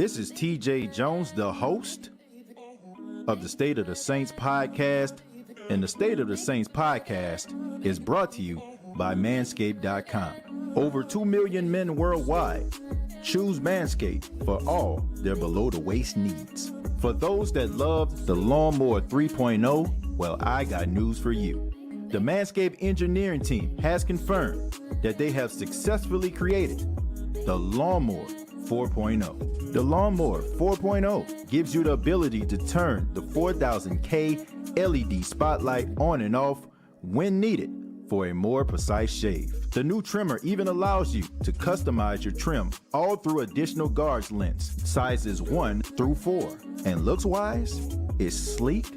This is TJ Jones, the host of the State of the Saints podcast, and the State of the Saints podcast is brought to you by Manscaped.com. Over 2 million men worldwide choose Manscaped for all their below-the-waist needs. For those that love the Lawnmower 3.0, well, I got news for you. The Manscaped engineering team has confirmed that they have successfully created the Lawnmower 4.0. The Lawnmower 4.0 gives you the ability to turn the 4000K LED spotlight on and off when needed for a more precise shave. The new trimmer even allows you to customize your trim all through additional guards lengths, sizes 1 through 4. And looks-wise, it's sleek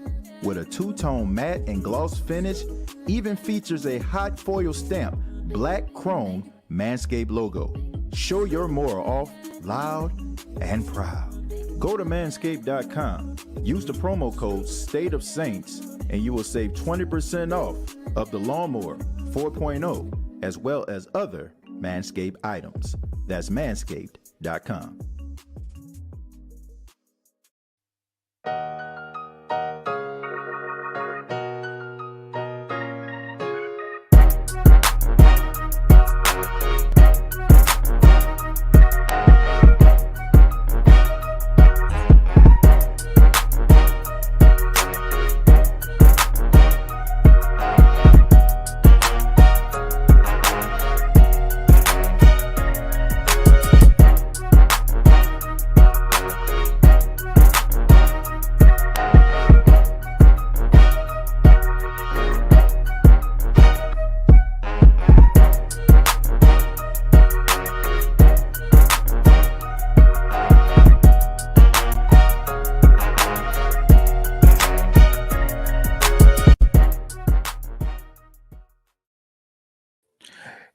with a two-tone matte and gloss finish, even features a hot foil stamp, black chrome Manscaped logo. Show your more off loud and proud. Go to manscaped.com, use the promo code State of Saints, and you will save 20% off of the Lawnmower 4.0 as well as other Manscaped items. That's manscaped.com.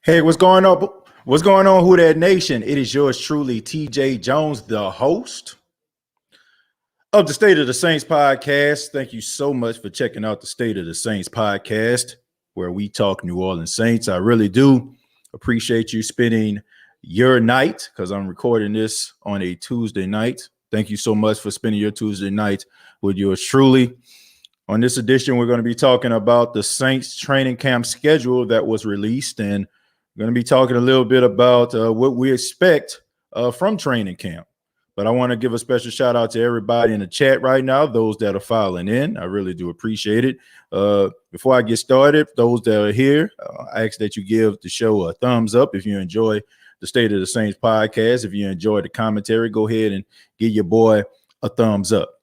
Hey, what's going on? What's going on, Who Dat Nation? It is yours truly, TJ Jones, the host of the State of the Saints podcast. Thank you so much for checking out the State of the Saints podcast, where we talk New Orleans Saints. I really do appreciate you spending your night, because I'm recording this on a Tuesday night. Thank you so much for spending your Tuesday night with yours truly. On this edition, we're going to be talking about the Saints training camp schedule that was released, and we're going to be talking a little bit about what we expect from training camp. But I want to give a special shout out to everybody in the chat right now, those that are filing in. I really do appreciate it. Before I get started, those that are here, I ask that you give the show a thumbs up if you enjoy the State of the Saints podcast. If you enjoy the commentary, go ahead and give your boy a thumbs up.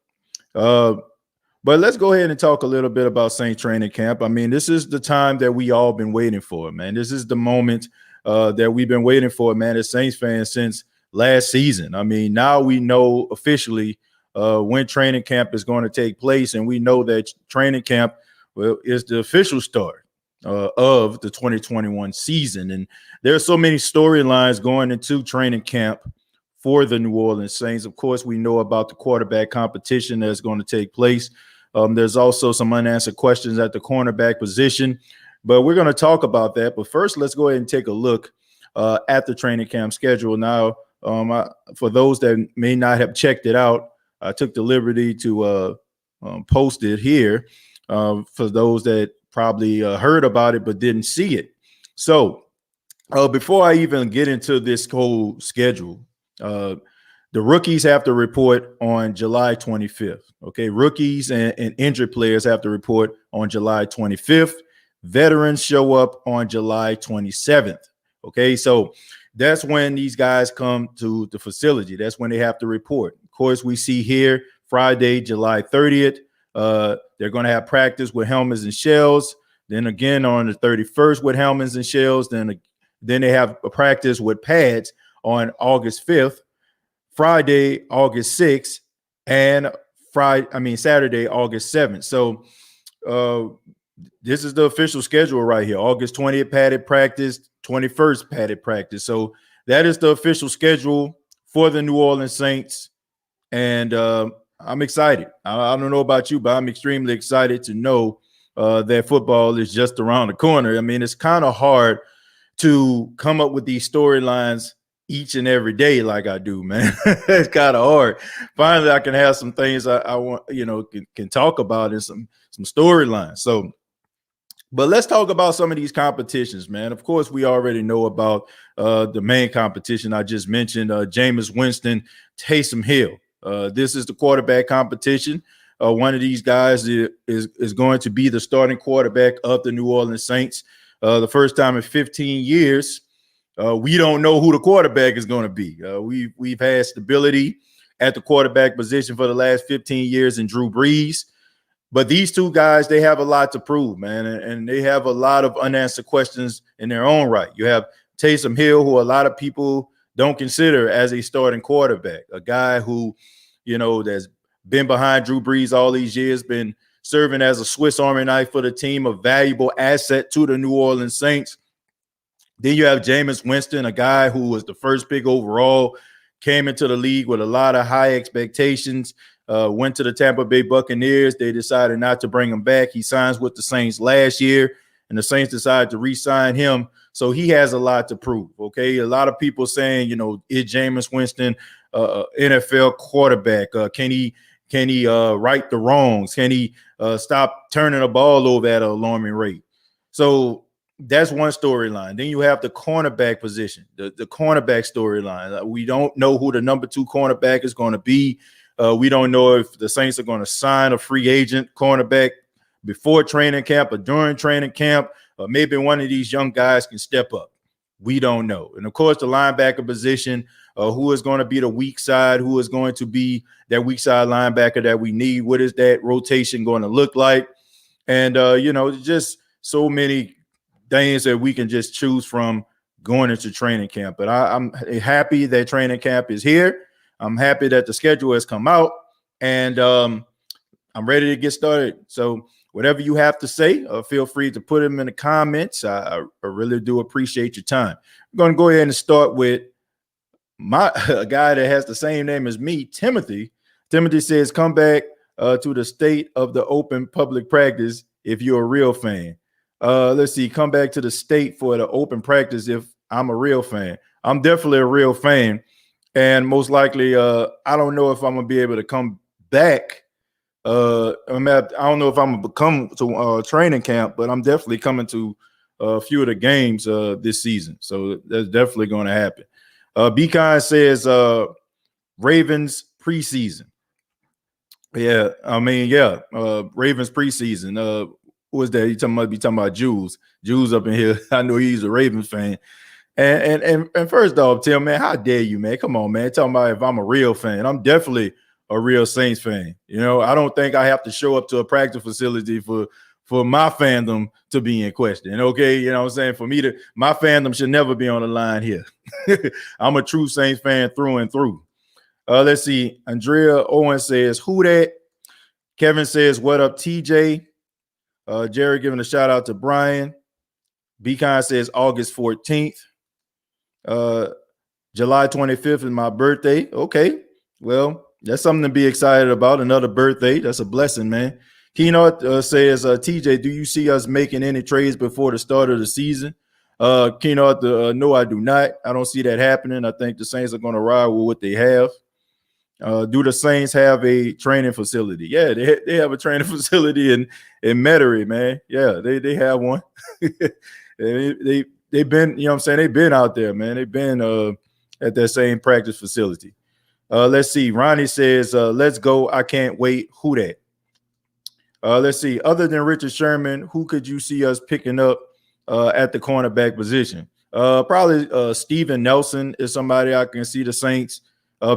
But let's go ahead and talk a little bit about Saints training camp. I mean, this is the time that we all been waiting for, man. This is the moment that we've been waiting for, man, as Saints fans since last season. I mean, now we know officially when training camp is going to take place, and we know that training camp is the official start of the 2021 season. And there are so many storylines going into training camp for the New Orleans Saints. Of course, we know about the quarterback competition that's going to take place. There's also some unanswered questions at the cornerback position, but we're going to talk about that. But first, let's go ahead and take a look at the training camp schedule. Now, for those that may not have checked it out, I took the liberty to post it here for those that probably heard about it but didn't see it. So before I even get into this whole schedule, the rookies have to report on July 25th. Okay, rookies and injured players have to report on July 25th. Veterans show up on July 27th. Okay, so that's when these guys come to the facility. That's when they have to report. Of course, we see here Friday, July 30th. They're going to have practice with helmets and shells. Then again on the 31st with helmets and shells. Then they have a practice with pads on August 5th. Friday, August 6th, and Saturday, August 7th. So this is the official schedule right here. August 20th, padded practice, 21st, padded practice. So that is the official schedule for the New Orleans Saints. And I'm excited. I don't know about you, but I'm extremely excited to know that football is just around the corner. I mean, it's kind of hard to come up with these storylines each and every day like I do, man. It's kind of hard. Finally, I can have some things I want, can talk about and some storylines. So, but let's talk about some of these competitions, man. Of course, we already know about the main competition I just mentioned, Jameis Winston, Taysom Hill. This is the quarterback competition. One of these guys is going to be the starting quarterback of the New Orleans Saints. The first time in 15 years, we don't know who the quarterback is going to be. We've had stability at the quarterback position for the last 15 years in Drew Brees. But these two guys, they have a lot to prove, man, and they have a lot of unanswered questions in their own right. You have Taysom Hill, who a lot of people don't consider as a starting quarterback, a guy who, that's been behind Drew Brees all these years, been serving as a Swiss Army knife for the team, a valuable asset to the New Orleans Saints. Then you have Jameis Winston, a guy who was the first pick overall, came into the league with a lot of high expectations. Went to the Tampa Bay Buccaneers. They decided not to bring him back. He signs with the Saints last year, and the Saints decided to re-sign him. So he has a lot to prove, okay? A lot of people saying, is Jameis Winston NFL quarterback? Can he right the wrongs? Can he stop turning the ball over at an alarming rate? So that's one storyline. Then you have the cornerback position, the cornerback storyline. We don't know who the number 2 cornerback is going to be. We don't know if the Saints are going to sign a free agent cornerback before training camp or during training camp, or maybe one of these young guys can step up. We don't know. And, of course, the linebacker position, who is going to be the weak side, who is going to be that weak side linebacker that we need. What is that rotation going to look like? And, just so many things that we can just choose from going into training camp. But I'm happy that training camp is here. I'm happy that the schedule has come out, and I'm ready to get started. So whatever you have to say, feel free to put them in the comments. I really do appreciate your time. I'm going to go ahead and start with a guy that has the same name as me, Timothy. Timothy says, come back to the state of the open public practice if you're a real fan. Let's see, come back to the state for the open practice if I'm a real fan. I'm definitely a real fan. And most likely, I don't know if I'm going to be able to come back. I don't know if I'm going to come to training camp, but I'm definitely coming to a few of the games this season. So that's definitely going to happen. Beacon says Ravens preseason. Yeah, Ravens preseason. Who was that? He be talking about Jules. Jules up in here. I know he's a Ravens fan. And first off, Tim, man, how dare you, man? Come on, man. Talking about if I'm a real fan. I'm definitely a real Saints fan. I don't think I have to show up to a practice facility for my fandom to be in question. Okay, you know what I'm saying? My fandom should never be on the line here. I'm a true Saints fan through and through. Let's see. Andrea Owen says, who that? Kevin says, what up, TJ? Jerry giving a shout out to Brian. Beacon says August 14th. July 25th is my birthday. Okay. Well, that's something to be excited about. Another birthday. That's a blessing, man. Keynote says, TJ, do you see us making any trades before the start of the season? Keynote, no, I do not. I don't see that happening. I think the Saints are going to ride with what they have. Do the Saints have a training facility? Yeah, they have a training facility in Metairie, man. Yeah, they have one. They've been, you know what I'm saying? They've been out there, man. They've been at that same practice facility. Let's see. Ronnie says, let's go. I can't wait. Who that? Let's see. Other than Richard Sherman, who could you see us picking up at the cornerback position? Probably Steven Nelson is somebody I can see the Saints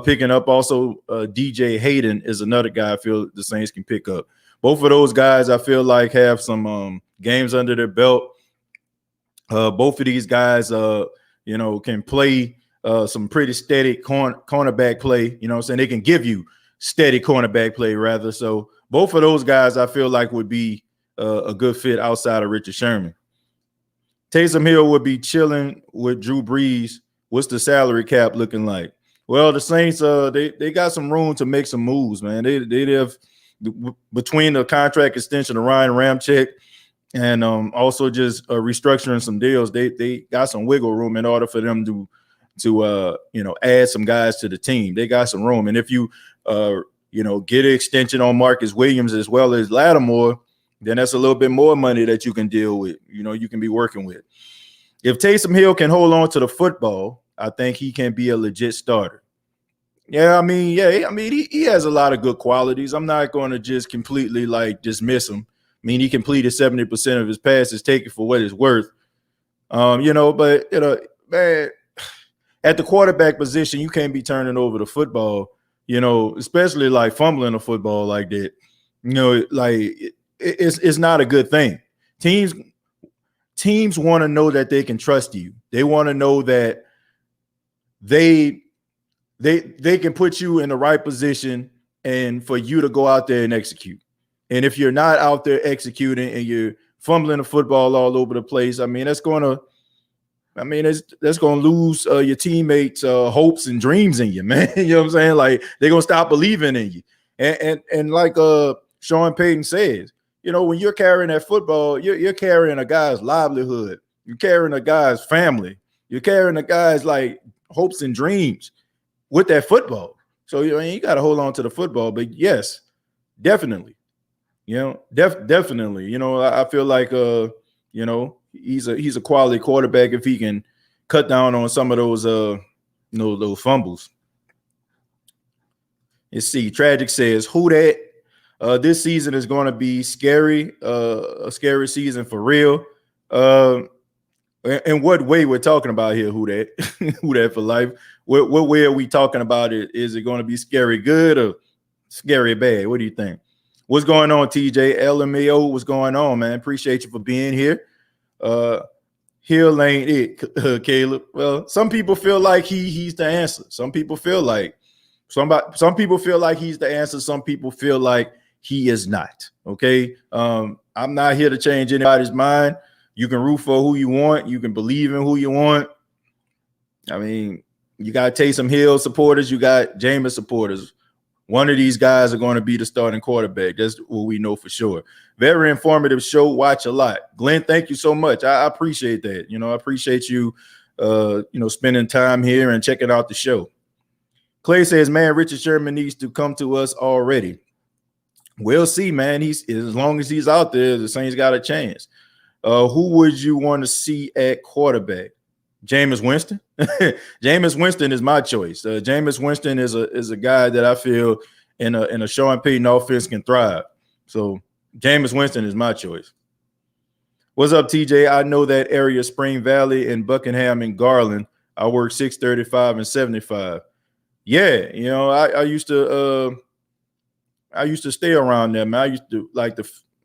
picking up. Also, DJ Hayden is another guy I feel the Saints can pick up. Both of those guys I feel like have some games under their belt. Both of these guys, can play some pretty steady cornerback play. You know what I'm saying? They can give you steady cornerback play, rather. So both of those guys I feel like would be a good fit outside of Richard Sherman. Taysom Hill would be chilling with Drew Brees. What's the salary cap looking like? Well, the Saints, they got some room to make some moves, man. They have between the contract extension of Ryan Ramczyk and also just restructuring some deals. They got some wiggle room in order for them to to add some guys to the team. They got some room. And if you get an extension on Marcus Williams as well as Lattimore, then that's a little bit more money that you can deal with, you can be working with. If Taysom Hill can hold on to the football, I think he can be a legit starter. Yeah, he has a lot of good qualities. I'm not going to just completely dismiss him. I mean, he completed 70% of his passes, take it for what it's worth. But man, at the quarterback position, you can't be turning over the football, especially fumbling the football like that. It's not a good thing. Teams want to know that they can trust you. They want to know that they can put you in the right position and for you to go out there and execute. And if you're not out there executing and you're fumbling the football all over the place, that's going to lose your teammates' hopes and dreams in you, man. You know what I'm saying? They're going to stop believing in you. And like Sean Payton says, when you're carrying that football, you're carrying a guy's livelihood. You're carrying a guy's family. You're carrying a guy's hopes and dreams with that football. So you got to hold on to the football. But yes, definitely, definitely. I feel like he's a quality quarterback if he can cut down on some of those those fumbles. Let's see. Tragic says, who that? This season is going to be scary, a scary season for real. In what way we're talking about here? Who that? Who that for life? What way are we talking about it? Is it going to be scary good or scary bad? What do you think? What's going on, TJ? LMAO, what's going on, man? Appreciate you for being here. Hill ain't it, Caleb. Well, some people feel like he's the answer. Some people feel like some people feel like he's the answer. Some people feel like he is not. Okay. I'm not here to change anybody's mind. You can root for who you want. You can believe in who you want. You got Taysom Hill supporters. You got Jameis supporters. One of these guys are going to be the starting quarterback. That's what we know for sure. Very informative show. Watch a lot. Glenn, thank you so much. I appreciate that. I appreciate you, spending time here and checking out the show. Clay says, man, Richard Sherman needs to come to us already. We'll see, man. As long as he's out there, the Saints got a chance. Who would you want to see at quarterback? Jameis Winston. Jameis Winston is my choice. Jameis Winston is a guy that I feel in a Sean Payton offense can thrive. So Jameis Winston is my choice. What's up, TJ? I know that area, Spring Valley and Buckingham and Garland. I work 635 and 75. Yeah, I used to stay around there, man. I used to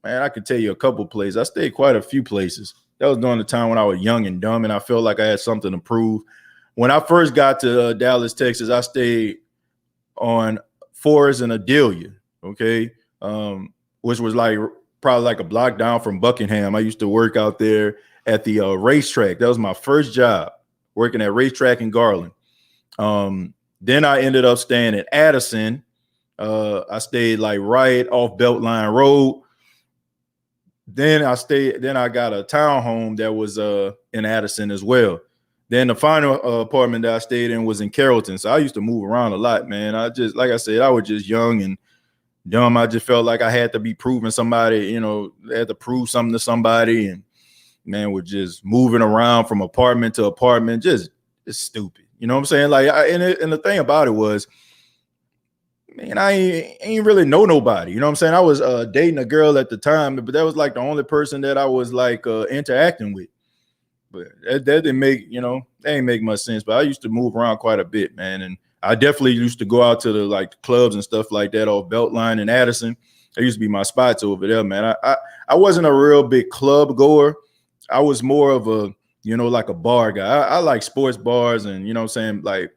I could tell you a couple places. I stayed quite a few places. That was during the time when I was young and dumb, and I felt like I had something to prove. When I first got to Dallas, Texas, I stayed on Forest and Adelia, okay, which was probably a block down from Buckingham. I used to work out there at the racetrack. That was my first job, working at racetrack in Garland. Then I ended up staying at Addison. I stayed right off Beltline Road. Then I got a townhome that was in Addison as well. Then the final apartment that I stayed in was in Carrollton. So I used to move around a lot, man. I just, like I said, I was just young and dumb. I just felt like I had to be proving somebody, I had to prove something to somebody, and man, was just moving around from apartment to apartment. Just it's stupid. You know what I'm saying? And the thing about it was, man, I ain't really know nobody. You know what I'm saying? I was dating a girl at the time, but that was the only person that I was interacting with. But that didn't make, that ain't make much sense. But I used to move around quite a bit, man. And I definitely used to go out to the clubs and stuff like that off Beltline and Addison. That used to be my spots over there, man. I wasn't a real big club goer. I was more of a, a bar guy. I like sports bars and, you know what I'm saying,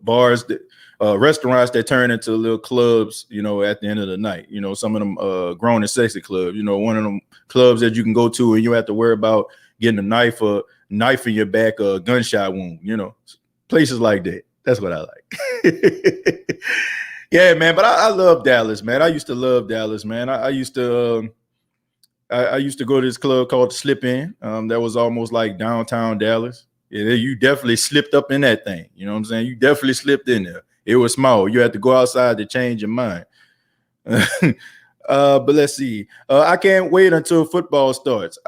bars that restaurants that turn into little clubs, at the end of the night. Some of them grown and sexy clubs, one of them clubs that you can go to and you have to worry about getting a knife in your back or a gunshot wound, places like that. That's what I like. Yeah, man. But I love Dallas, man. I used to love Dallas, man. I used to go to this club called Slip In. That was almost like downtown Dallas. Yeah, you definitely slipped up in that thing. You know what I'm saying? You definitely slipped in there. It was small. You had to go outside to change your mind. But let's see. I can't wait until football starts.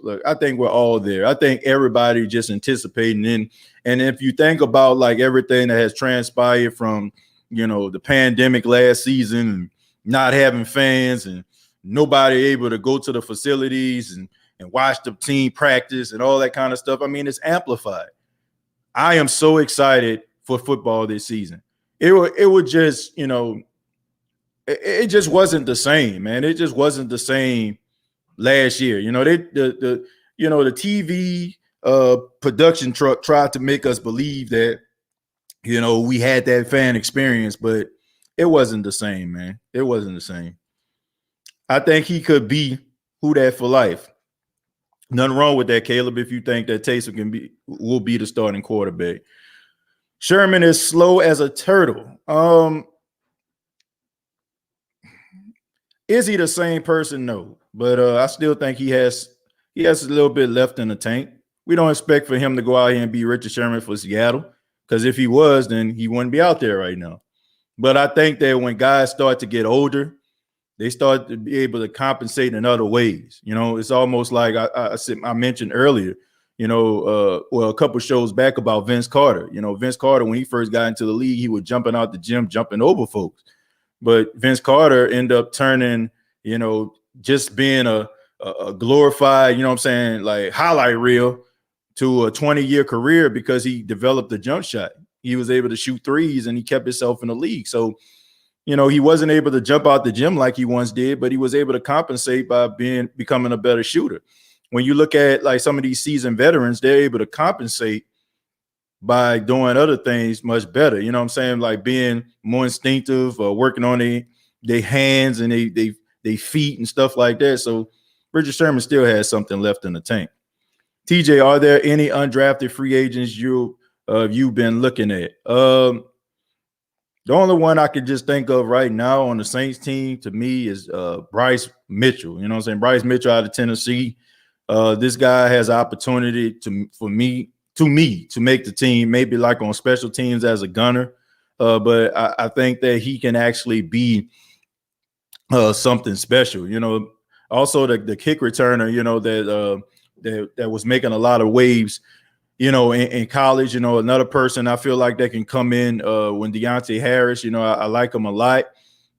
Look, I think we're all there. I think everybody just anticipating in. And if you think about like everything that has transpired from, the pandemic last season and not having fans and nobody able to go to the facilities and watch the team practice and all that kind of stuff. I mean, it's amplified. I am so excited for football this season. It would just, it just wasn't the same, man. It just wasn't the same last year. The TV production truck tried to make us believe that, we had that fan experience, but it wasn't the same, man. It wasn't the same. I think he could be who that for life. Nothing wrong with that, Caleb, if you think that Taysom will be the starting quarterback. Sherman is slow as a turtle. Is he the same person? No, but I still think he has a little bit left in the tank. We don't expect for him to go out here and be Richard Sherman for Seattle, because if he was, then he wouldn't be out there right now. But I think that when guys start to get older, they start to be able to compensate in other ways. It's almost like I mentioned earlier, a couple shows back about Vince Carter. Vince Carter, when he first got into the league, he was jumping out the gym, jumping over folks. But Vince Carter ended up turning, just being a glorified, like highlight reel to a 20-year career because he developed the jump shot. He was able to shoot threes and he kept himself in the league. So, he wasn't able to jump out the gym like he once did, but he was able to compensate by becoming a better shooter. When you look at like some of these seasoned veterans, they're able to compensate by doing other things much better. You know what I'm saying? Like being more instinctive, working on their hands and they feet and stuff like that. So Richard Sherman still has something left in the tank. TJ, are there any undrafted free agents you've been looking at? The only one I could just think of right now on the Saints team to me is Bryce Mitchell. You know what I'm saying? Bryce Mitchell out of Tennessee. This guy has opportunity to make the team, maybe like on special teams as a gunner. But I think that he can actually be something special. Also the kick returner, that was making a lot of waves, in college. Another person I feel like that can come in when Deontay Harris, I like him a lot.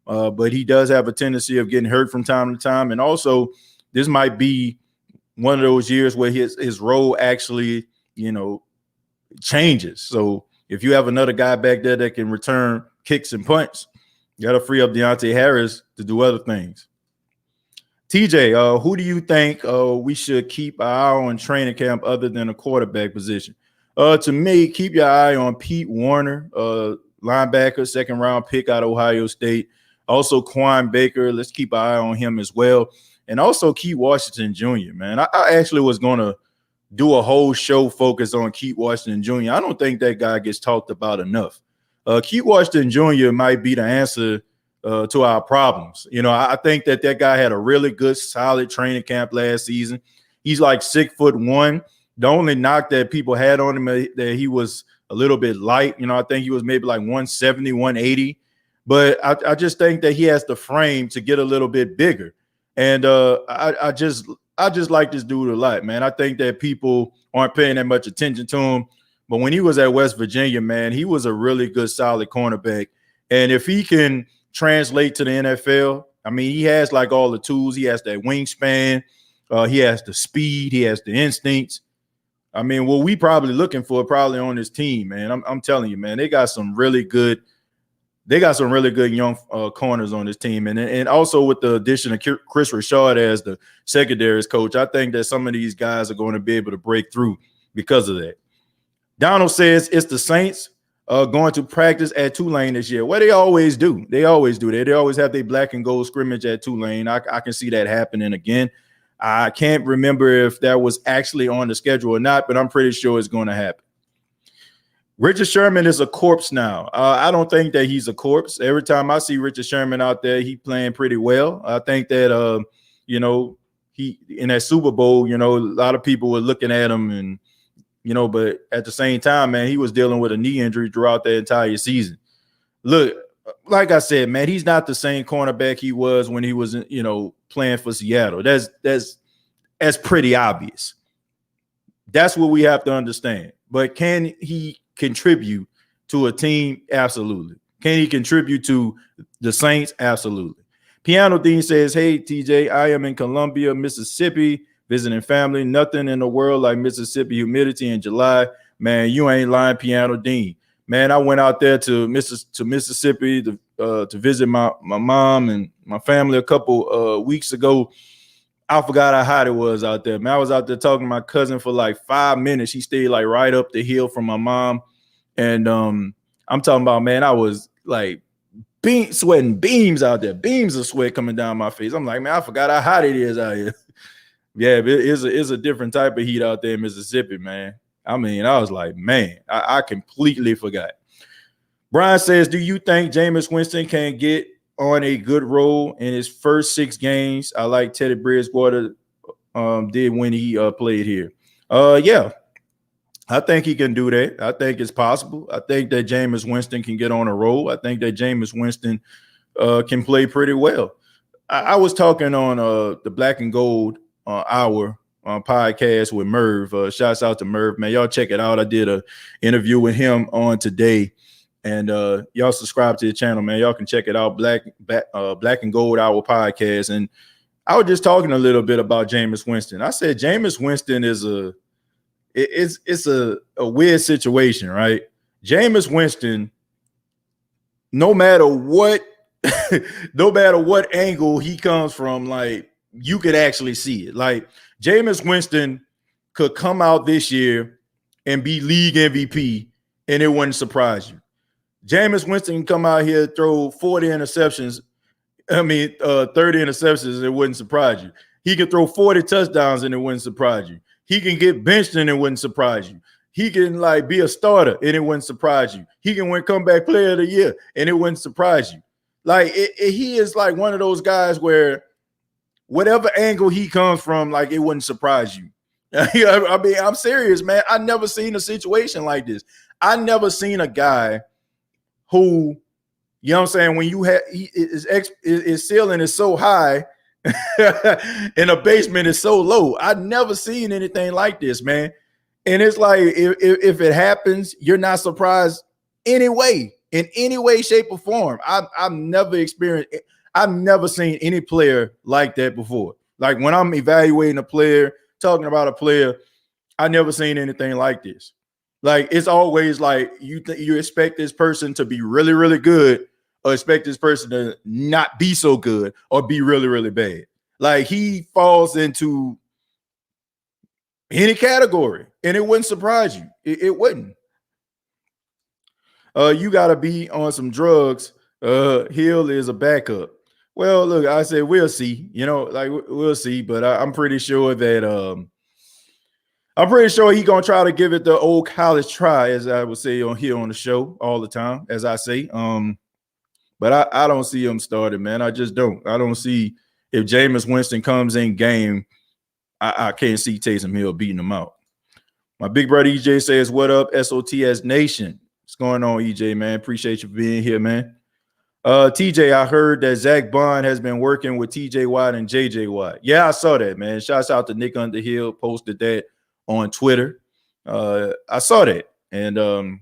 But he does have a tendency of getting hurt from time to time. And also this might be one of those years where his role actually, changes. So if you have another guy back there that can return kicks and punts, you got to free up Deontay Harris to do other things. TJ, who do you think we should keep our eye on training camp other than a quarterback position? To me, keep your eye on Pete Warner, linebacker, second-round pick out of Ohio State. Also, Quan Baker, let's keep our eye on him as well. And also Keith Washington Jr., man. I actually was going to do a whole show focused on Keith Washington Jr. I don't think that guy gets talked about enough. Keith Washington Jr. might be the answer to our problems. I think that guy had a really good, solid training camp last season. He's like 6'1". The only knock that people had on him that he was a little bit light. I think he was maybe like 170, 180. But I just think that he has the frame to get a little bit bigger. And I just like this dude a lot, man. I think that people aren't paying that much attention to him. But when he was at West Virginia, man, he was a really good, solid cornerback. And if he can translate to the NFL, I mean, he has like all the tools. He has that wingspan. He has the speed. He has the instincts. I mean, what we probably looking for probably on this team, man. I'm telling you, man, they got some really good young corners on this team. And also with the addition of Chris Richard as the secondaries coach, I think that some of these guys are going to be able to break through because of that. Donald says it's the Saints going to practice at Tulane this year. Well, they always do. They always do that. They always have their black and gold scrimmage at Tulane. I can see that happening again. I can't remember if that was actually on the schedule or not, but I'm pretty sure it's going to happen. Richard Sherman is a corpse now. I don't think that he's a corpse. Every time I see Richard Sherman out there, he playing pretty well. I think that, he in that Super Bowl, a lot of people were looking at him and but at the same time, man, he was dealing with a knee injury throughout the entire season. Look, like I said, man, he's not the same cornerback he was when he was, playing for Seattle. That's pretty obvious. That's what we have to understand. But can he contribute to a team? Absolutely. Can he contribute to the Saints? Absolutely. Piano Dean says, hey, TJ, I am in Columbia, Mississippi, visiting family. Nothing in the world like Mississippi humidity in July. Man, you ain't lying, Piano Dean. Man, I went out there to Mississippi to visit my mom and my family a couple weeks ago. I forgot how hot it was out there. Man, I was out there talking to my cousin for like 5 minutes. She stayed like right up the hill from my mom. And I'm talking about, man, I was like sweating beams out there. Beams of sweat coming down my face. I'm like, man, I forgot how hot it is out here. Yeah, it's a different type of heat out there in Mississippi, man. I mean, I was like, man, I completely forgot. Brian says, do you think Jameis Winston can get on a good roll in his first 6 games? I like Teddy Bridgewater did when he played here. Yeah, I think he can do that. I think it's possible. I think that Jameis Winston can get on a roll. I think that Jameis Winston can play pretty well. I was talking on the Black and Gold Hour podcast with Merv. Shouts out to Merv, man. Y'all check it out. I did an interview with him on today. And y'all subscribe to the channel, man. Y'all can check it out, Black and Gold Hour podcast. And I was just talking a little bit about Jameis Winston. I said Jameis Winston is it's a weird situation, right? Jameis Winston, no matter what angle he comes from, like you could actually see it. Like Jameis Winston could come out this year and be league MVP, and it wouldn't surprise you. Jameis Winston can come out here, throw 30 interceptions, and it wouldn't surprise you. He can throw 40 touchdowns, and it wouldn't surprise you. He can get benched, and it wouldn't surprise you. He can, be a starter, and it wouldn't surprise you. He can win comeback player of the year, and it wouldn't surprise you. He is like one of those guys where whatever angle he comes from, it wouldn't surprise you. I mean, I'm serious, man. I never seen a situation like this. I never seen a guy who, you know what I'm saying, when you have his ceiling is so high and the basement is so low. I've never seen anything like this, man. And it's like if it happens, you're not surprised in any way, shape, or form. I've never experienced it. I've never seen any player like that before. Like when I'm evaluating a player, talking about a player, I've never seen anything like this. Like it's always like you expect this person to be really, really good, or expect this person to not be so good or be really, really bad. Like he falls into any category, and it wouldn't surprise you. It wouldn't. You got to be on some drugs. Hill is a backup. Well, look, I said we'll see. We'll see, but I'm pretty sure that he's gonna try to give it the old college try, as I would say on here on the show all the time, as I say. But I don't see him starting, man. I just don't. I don't see if Jameis Winston comes in game. I can't see Taysom Hill beating him out. My big brother EJ says, "What up, SOTS Nation? What's going on, EJ, man? Appreciate you being here, man." TJ, I heard that Zach Bond has been working with TJ Watt and JJ Watt. Yeah, I saw that, man. Shouts out to Nick Underhill, posted that on Twitter. I saw that. And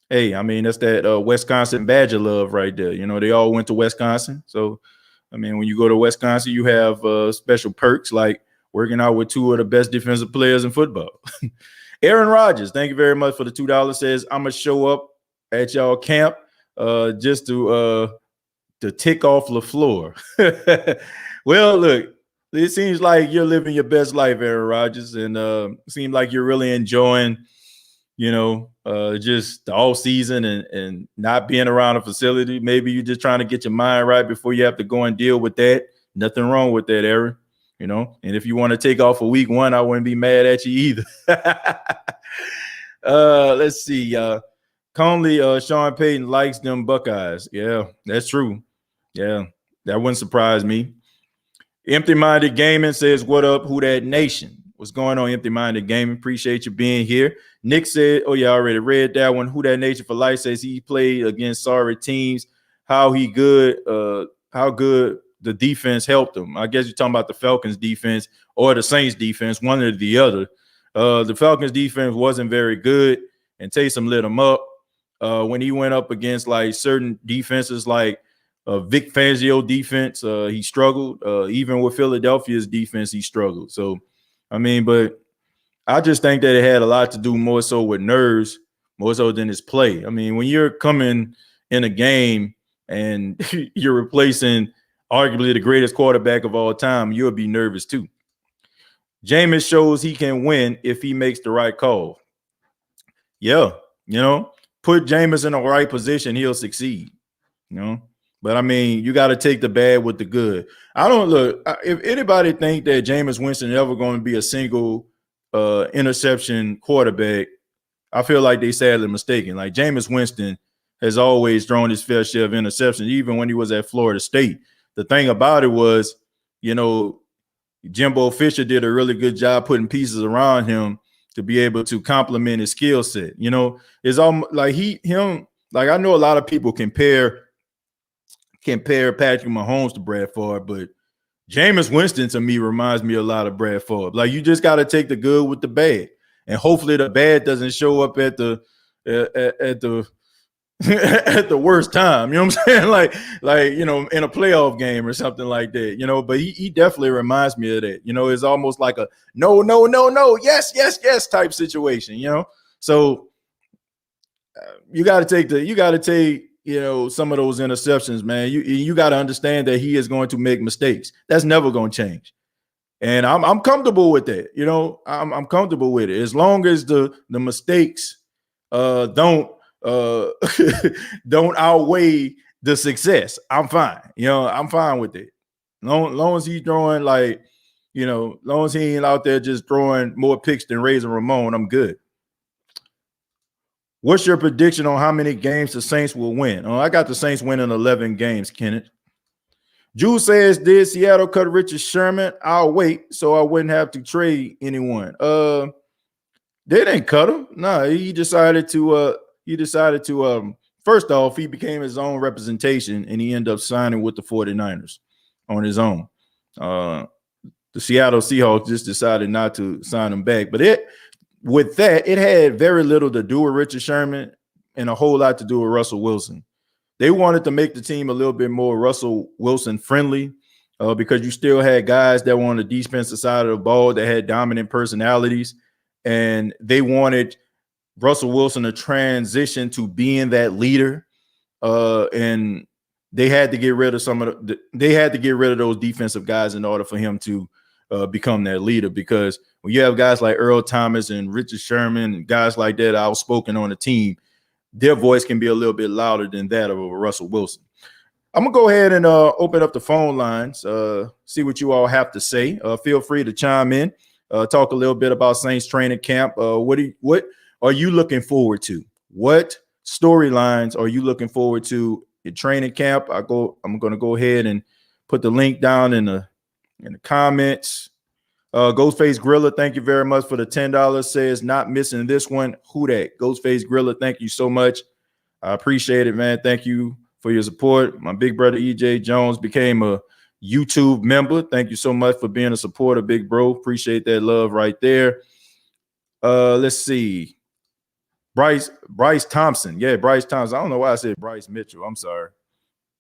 hey, I mean, that's that Wisconsin Badger love right there. They all went to Wisconsin. So, I mean, when you go to Wisconsin, you have special perks like working out with 2 of the best defensive players in football. Aaron Rodgers, thank you very much for the $2, says, I'm going to show up at y'all camp just to tick off LaFleur. Well, look, it seems like you're living your best life, Aaron Rodgers, and it seems like you're really enjoying, just the off season and not being around a facility. Maybe you're just trying to get your mind right before you have to go and deal with that. Nothing wrong with that, Aaron. And if you want to take off for week 1, I wouldn't be mad at you either. Let's see. Conley, Sean Payton likes them Buckeyes. Yeah, that's true. Yeah, that wouldn't surprise me. Empty-minded gaming says, "What up, Who Dat Nation?" What's going on, Empty Minded Gaming? Appreciate you being here. Nick said, oh, yeah, I already read that one. Who That Nation for Life says he played against sorry teams. How good the defense helped him. I guess you're talking about the Falcons defense or the Saints defense, one or the other. The Falcons defense wasn't very good, and Taysom lit him up. When he went up against like certain defenses like Vic Fangio defense, he struggled. Even with Philadelphia's defense, he struggled. So, I mean, but I just think that it had a lot to do more so with nerves, more so than his play. I mean, when you're coming in a game and you're replacing arguably the greatest quarterback of all time, you'll be nervous too. Jameis shows he can win if he makes the right call. Yeah, put Jameis in the right position, he'll succeed. But I mean, you got to take the bad with the good. I don't look. If anybody think that Jameis Winston is ever going to be a single interception quarterback, I feel like they sadly mistaken. Like Jameis Winston has always thrown his fair share of interceptions, even when he was at Florida State. The thing about it was, Jimbo Fisher did a really good job putting pieces around him to be able to complement his skill set. It's almost like I know a lot of people compare Patrick Mahomes to Brad Favre, but Jameis Winston to me reminds me a lot of Brad Favre. Like you just got to take the good with the bad, and hopefully the bad doesn't show up at the at the worst time. You know what I'm saying? Like in a playoff game or something like that. But he definitely reminds me of that. It's almost like a no, yes type situation. So you got to take some of those interceptions, man. You got to understand that he is going to make mistakes. That's never going to change. And I'm comfortable with that. I'm comfortable with it. As long as the mistakes don't outweigh the success, I'm fine. I'm fine with it. Long as he's throwing long as he ain't out there just throwing more picks than Razor Ramon, I'm good. What's your prediction on how many games the Saints will win? I got the Saints winning 11 games, Kenneth. Jules says, did Seattle cut Richard Sherman? I'll wait so I wouldn't have to trade anyone. They didn't cut him. No, he decided to first off, he became his own representation and he ended up signing with the 49ers on his own. The Seattle Seahawks just decided not to sign him back. But it had very little to do with Richard Sherman and a whole lot to do with Russell Wilson. They wanted to make the team a little bit more Russell Wilson friendly because you still had guys that were on the defensive side of the ball that had dominant personalities, and they wanted Russell Wilson to transition to being that leader. And they had to get rid of those defensive guys in order for him to become that leader, because when you have guys like Earl Thomas and Richard Sherman and guys like that outspoken on the team, their voice can be a little bit louder than that of a Russell Wilson. I'm going to go ahead and open up the phone lines, see what you all have to say. Feel free to chime in, talk a little bit about Saints training camp. What are you looking forward to? What storylines are you looking forward to in training camp? I'm going to go ahead and put the link down in the comments. Ghostface Griller, thank you very much for the $10. Says not missing this one. Who that? Ghostface Griller, thank you so much. I appreciate it, man. Thank you for your support. My big brother EJ Jones became a YouTube member. Thank you so much for being a supporter, big bro. Appreciate that love right there. Let's see. Bryce Thompson. Yeah, Bryce Thompson. I don't know why I said Bryce Mitchell. I'm sorry.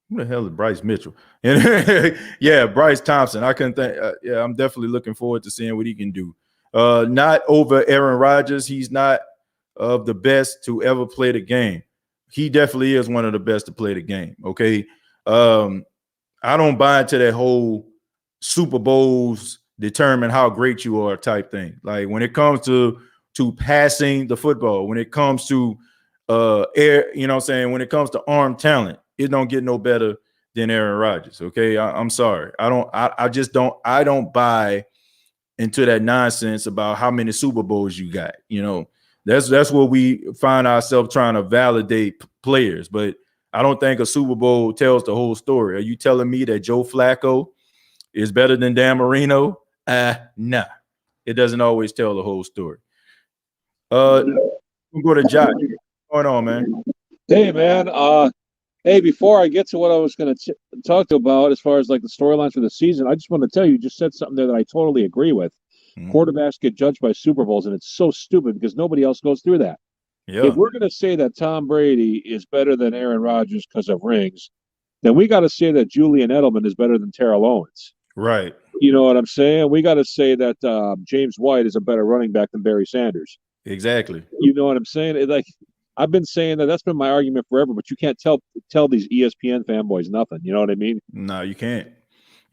Who the hell is Bryce Mitchell? Yeah, Bryce Thompson. I couldn't think. Yeah, I'm definitely looking forward to seeing what he can do. Not over Aaron Rodgers. He's not of the best to ever play the game. He definitely is one of the best to play the game. Okay. I don't buy into that whole Super Bowls determine how great you are type thing. Like when it comes to passing the football, when it comes to air, when it comes to arm talent, it don't get no better than Aaron Rodgers. Okay. I'm sorry. I don't buy into that nonsense about how many Super Bowls you got. That's what we find ourselves trying to validate players. But I don't think a Super Bowl tells the whole story. Are you telling me that Joe Flacco is better than Dan Marino? Nah, it doesn't always tell the whole story. We'll go to Josh. What's going on, man? Hey, man. Hey, before I get to what I was going to talk to about as far as like the storylines for the season, I just want to tell you, you just said something there that I totally agree with. Mm-hmm. Quarterbacks get judged by Super Bowls, and it's so stupid because nobody else goes through that. Yeah. If we're going to say that Tom Brady is better than Aaron Rodgers because of rings, then we got to say that Julian Edelman is better than Terrell Owens. Right. You know what I'm saying? We got to say that James White is a better running back than Barry Sanders. Exactly. You know what I'm saying? I've been saying that's been my argument forever, but you can't tell these ESPN fanboys nothing. You know what I mean? No, you can't.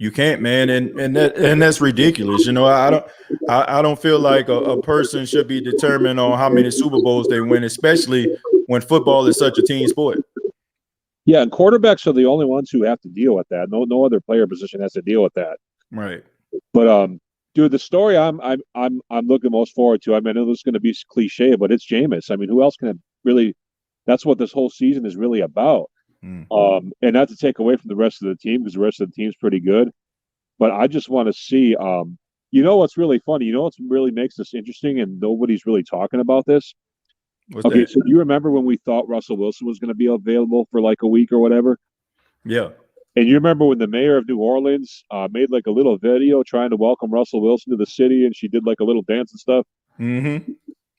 You can't, man, and that's ridiculous. You know, I don't feel like a person should be determined on how many Super Bowls they win, especially when football is such a team sport. Yeah, and quarterbacks are the only ones who have to deal with that. No other player position has to deal with that. Right. But dude, the story I'm looking most forward to. I mean, I know this is going to be cliche, but it's Jameis. I mean, who else can really? That's what this whole season is really about. And not to take away from the rest of the team because the rest of the team's pretty good, but I just want to see. You know what's really funny? You know what really makes this interesting, and nobody's really talking about this. What's that? So do you remember when we thought Russell Wilson was going to be available for like a week or whatever? Yeah. And you remember when the mayor of New Orleans made like a little video trying to welcome Russell Wilson to the city, and she did like a little dance and stuff? Mm-hmm.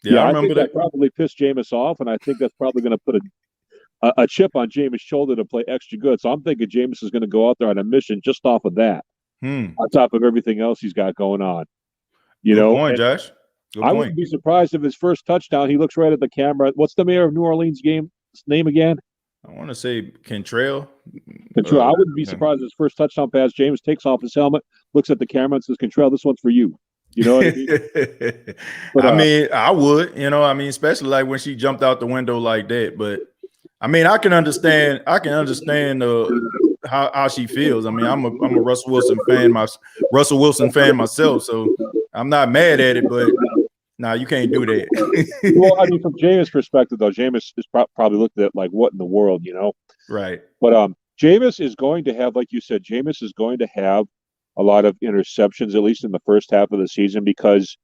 Yeah, I remember that probably pissed Jameis off, and I think that's probably going to put a chip on Jameis' shoulder to play extra good. So I'm thinking Jameis is going to go out there on a mission just off of that, on top of everything else he's got going on. You Good know, point, Josh. Good I point. wouldn't be surprised if his first touchdown, he looks right at the camera. What's the mayor of New Orleans name again? I want to say Cantrell. I wouldn't be surprised if his first touchdown pass, James takes off his helmet, looks at the camera and says, Cantrell, this one's for you. You know what I mean? But, I mean, I would, you know, I mean, especially like when she jumped out the window like that. But I mean, I can understand how she feels. I mean, I'm a Russell Wilson fan myself, so I'm not mad at it, but nah, you can't do that. Well, I mean, from Jameis' perspective, though, Jameis is probably looked at like, what in the world, you know? Right. But Jameis is going to have, like you said, Jameis is going to have a lot of interceptions, at least in the first half of the season, because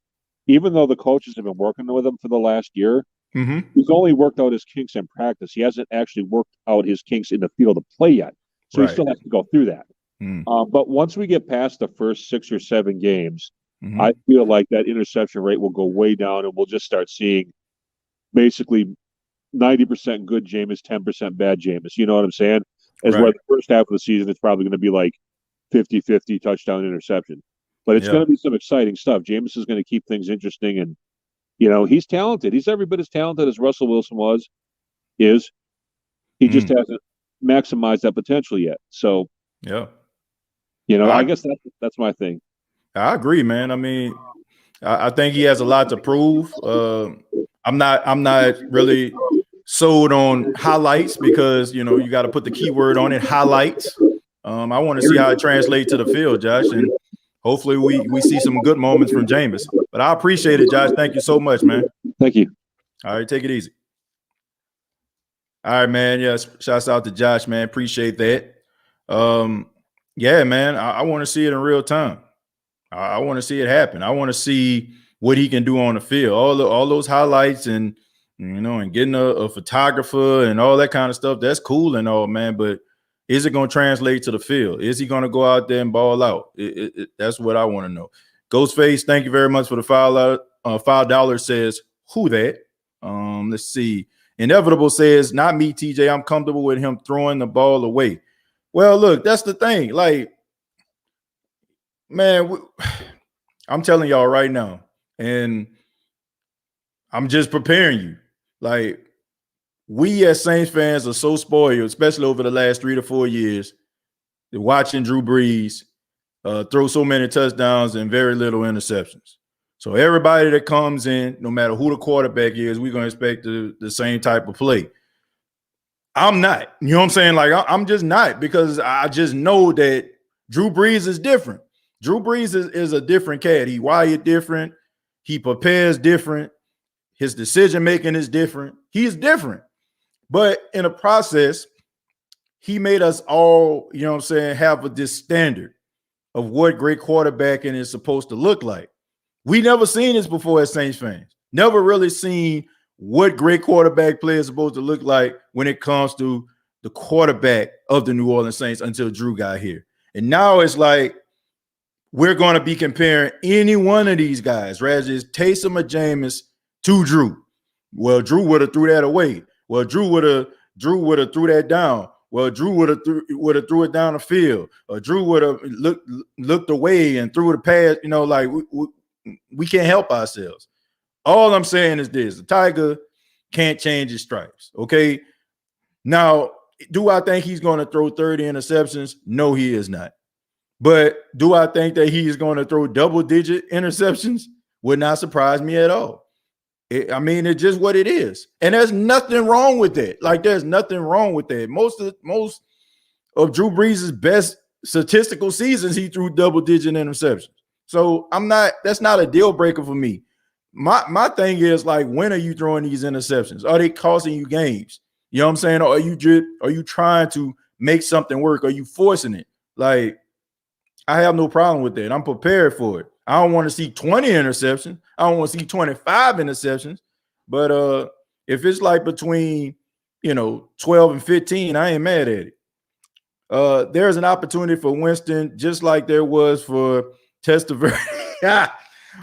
even though the coaches have been working with him for the last year, he's only worked out his kinks in practice. He hasn't actually worked out his kinks in the field of play yet. So he still has to go through that. But once we get past the first 6 or 7 games, I feel like that interception rate will go way down, and we'll just start seeing basically 90% good Jameis, 10% bad Jameis. You know what I'm saying? Where the first half of the season, it's probably going to be like 50-50 touchdown interception. But it's going to be some exciting stuff. Jameis is going to keep things interesting, and you know he's talented. He's every bit as talented as Russell Wilson is. He just hasn't maximized that potential yet. So yeah, you know, I guess that's my thing. I agree, man. I mean, I think he has a lot to prove. I'm not really sold on highlights because you know you got to put the keyword on it, highlights. I want to see how it translates to the field, Josh, and hopefully we see some good moments from Jameis. But I appreciate it, Josh. Thank you so much, man. Thank you. All right, take it easy. All right, man. Yes, shouts out to Josh, man. Appreciate that. Yeah, man. I want to see it in real time. I want to see it happen. I want to see what he can do on the field. All those highlights and you know, and getting a photographer and all that kind of stuff. That's cool and all, man. But is it going to translate to the field? Is he going to go out there and ball out? That's what I want to know. Ghostface, thank you very much for the $5. Says who that? Let's see. Inevitable says not me, TJ. I'm comfortable with him throwing the ball away. Well, look, that's the thing. Like, man, I'm telling y'all right now, and I'm just preparing you. Like, we as Saints fans are so spoiled, especially over the last 3 to 4 years, watching Drew Brees throw so many touchdowns and very little interceptions. So everybody that comes in, no matter who the quarterback is, we're going to expect the same type of play. I'm not. You know what I'm saying? Like, I'm just not, because I just know that Drew Brees is different. Drew Brees is a different cat. He wired different. He prepares different. His decision-making is different. He's different. But in the process, he made us all, you know what I'm saying, have this standard of what great quarterbacking is supposed to look like. We never seen this before as Saints fans. Never really seen what great quarterback play is supposed to look like when it comes to the quarterback of the New Orleans Saints until Drew got here. And now it's like we're going to be comparing any one of these guys, rather it's Taysom or Jameis, to Drew. Well, Drew would have threw that away. Well, Drew would have threw that down. Well, Drew would have threw it down the field. Or Drew would have looked away and threw the pass. You know, like we can't help ourselves. All I'm saying is this: the Tiger can't change his stripes. Okay. Now, do I think he's going to throw 30 interceptions? No, he is not. But do I think that he is going to throw double-digit interceptions? Would not surprise me at all. I mean, it's just what it is. And there's nothing wrong with it. Like, there's nothing wrong with that. Most of Drew Brees' best statistical seasons, he threw double-digit interceptions. So that's not a deal breaker for me. My thing is, like, when are you throwing these interceptions? Are they costing you games? You know what I'm saying? Or are you trying to make something work? Are you forcing it? Like, I have no problem with that. I'm prepared for it. I don't want to see 20 interceptions. I don't want to see 25 interceptions. But if it's like between, 12 and 15, I ain't mad at it. There's an opportunity for Winston, just like there was for Testaverde,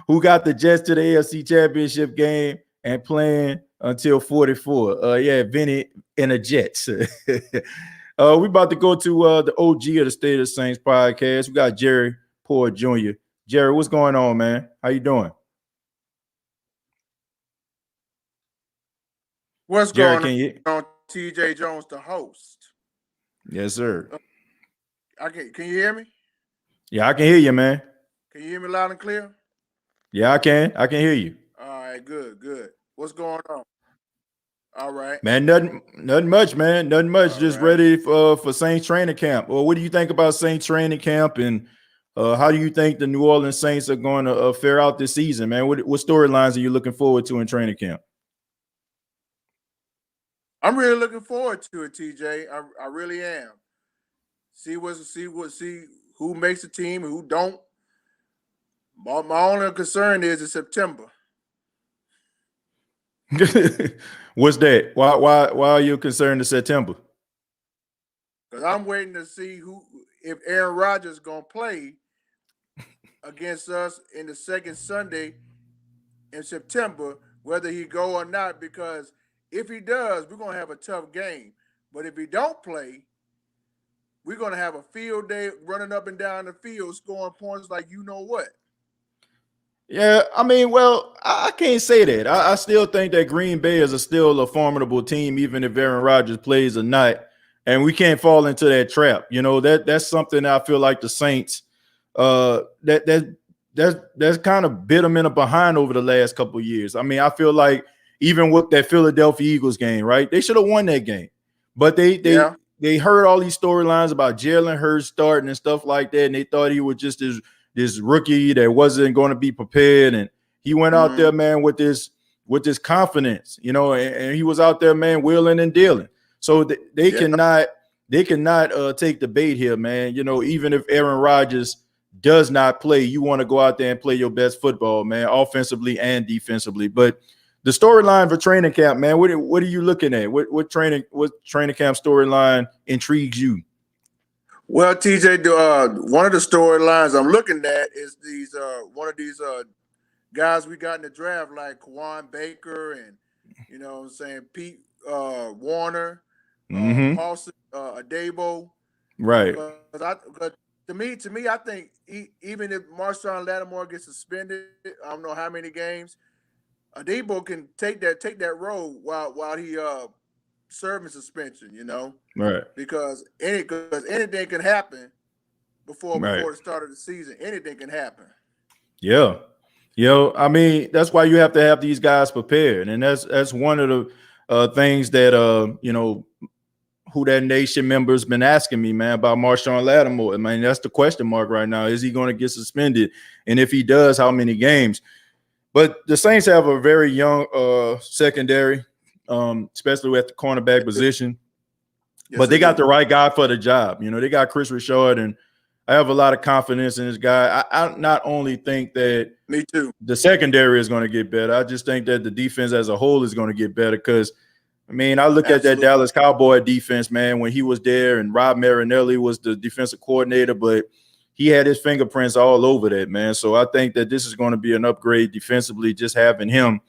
who got the Jets to the AFC Championship game and playing until 44. Vinny and the Jets. We about to go to the OG of the State of the Saints podcast. We got Jerry Poor Jr. Jerry, what's going on, man? How you doing? What's Jerry, going on, TJ Jones, the host? Yes, sir. Can you hear me? Yeah, I can hear you, man. Can you hear me loud and clear? Yeah, I can. I can hear you. All right, good. What's going on? All right. Man, nothing much, man. Nothing much. All just right. Ready for Saints training camp. Well, what do you think about Saints training camp, and how do you think the New Orleans Saints are going to fare out this season, man? What storylines are you looking forward to in training camp? I'm really looking forward to it, TJ. I really am. See who makes the team and who don't. My only concern is in September. What's that? Why are you concerned in September? Because I'm waiting to see if Aaron Rodgers is gonna play against us in the second Sunday in September, whether he go or not. Because if he does, we're gonna have a tough game. But if he don't play, we're gonna have a field day running up and down the field, scoring points like you know what. Yeah, I mean, well, I can't say that. I still think that Green Bay is still a formidable team, even if Aaron Rodgers plays or not. And we can't fall into that trap. That's something I feel like the Saints that's kind of bit them in a behind over the last couple of years. I mean, I feel like even with that Philadelphia Eagles game, right? They should have won that game. But they heard all these storylines about Jalen Hurts starting and stuff like that, and they thought he was just this rookie that wasn't going to be prepared, and he went out there, man, with this confidence, and he was out there, man, wheeling and dealing. So they cannot take the bait here, man. Even if Aaron Rodgers does not play, you want to go out there and play your best football, man, offensively and defensively. But the storyline for training camp, man, what are you looking at? What training camp storyline intrigues you? Well, TJ, one of the storylines I'm looking at is one of these guys we got in the draft, like Kwan Baker and Pete Warner, Paulson, Adebo. Right. To me, I think even if Marshawn Lattimore gets suspended, I don't know how many games, Adebo can take that role while he serving suspension, right? Because anything can happen before the start of the season. Anything can happen. Yeah, I mean, that's why you have to have these guys prepared, and that's one of the things that Who That Nation members been asking me, man, about Marshawn Lattimore. I mean, that's the question mark right now. Is he going to get suspended? And if he does, how many games? But the Saints have a very young secondary, especially at the cornerback position. Yes, but they got the right guy for the job. They got Chris Richard, and I have a lot of confidence in this guy. I not only think that Me too. the secondary is going to get better, I just think that the defense as a whole is going to get better because, I mean, I look at that Dallas Cowboy defense, man, when he was there and Rob Marinelli was the defensive coordinator, but he had his fingerprints all over that, man. So I think that this is going to be an upgrade defensively, just having him.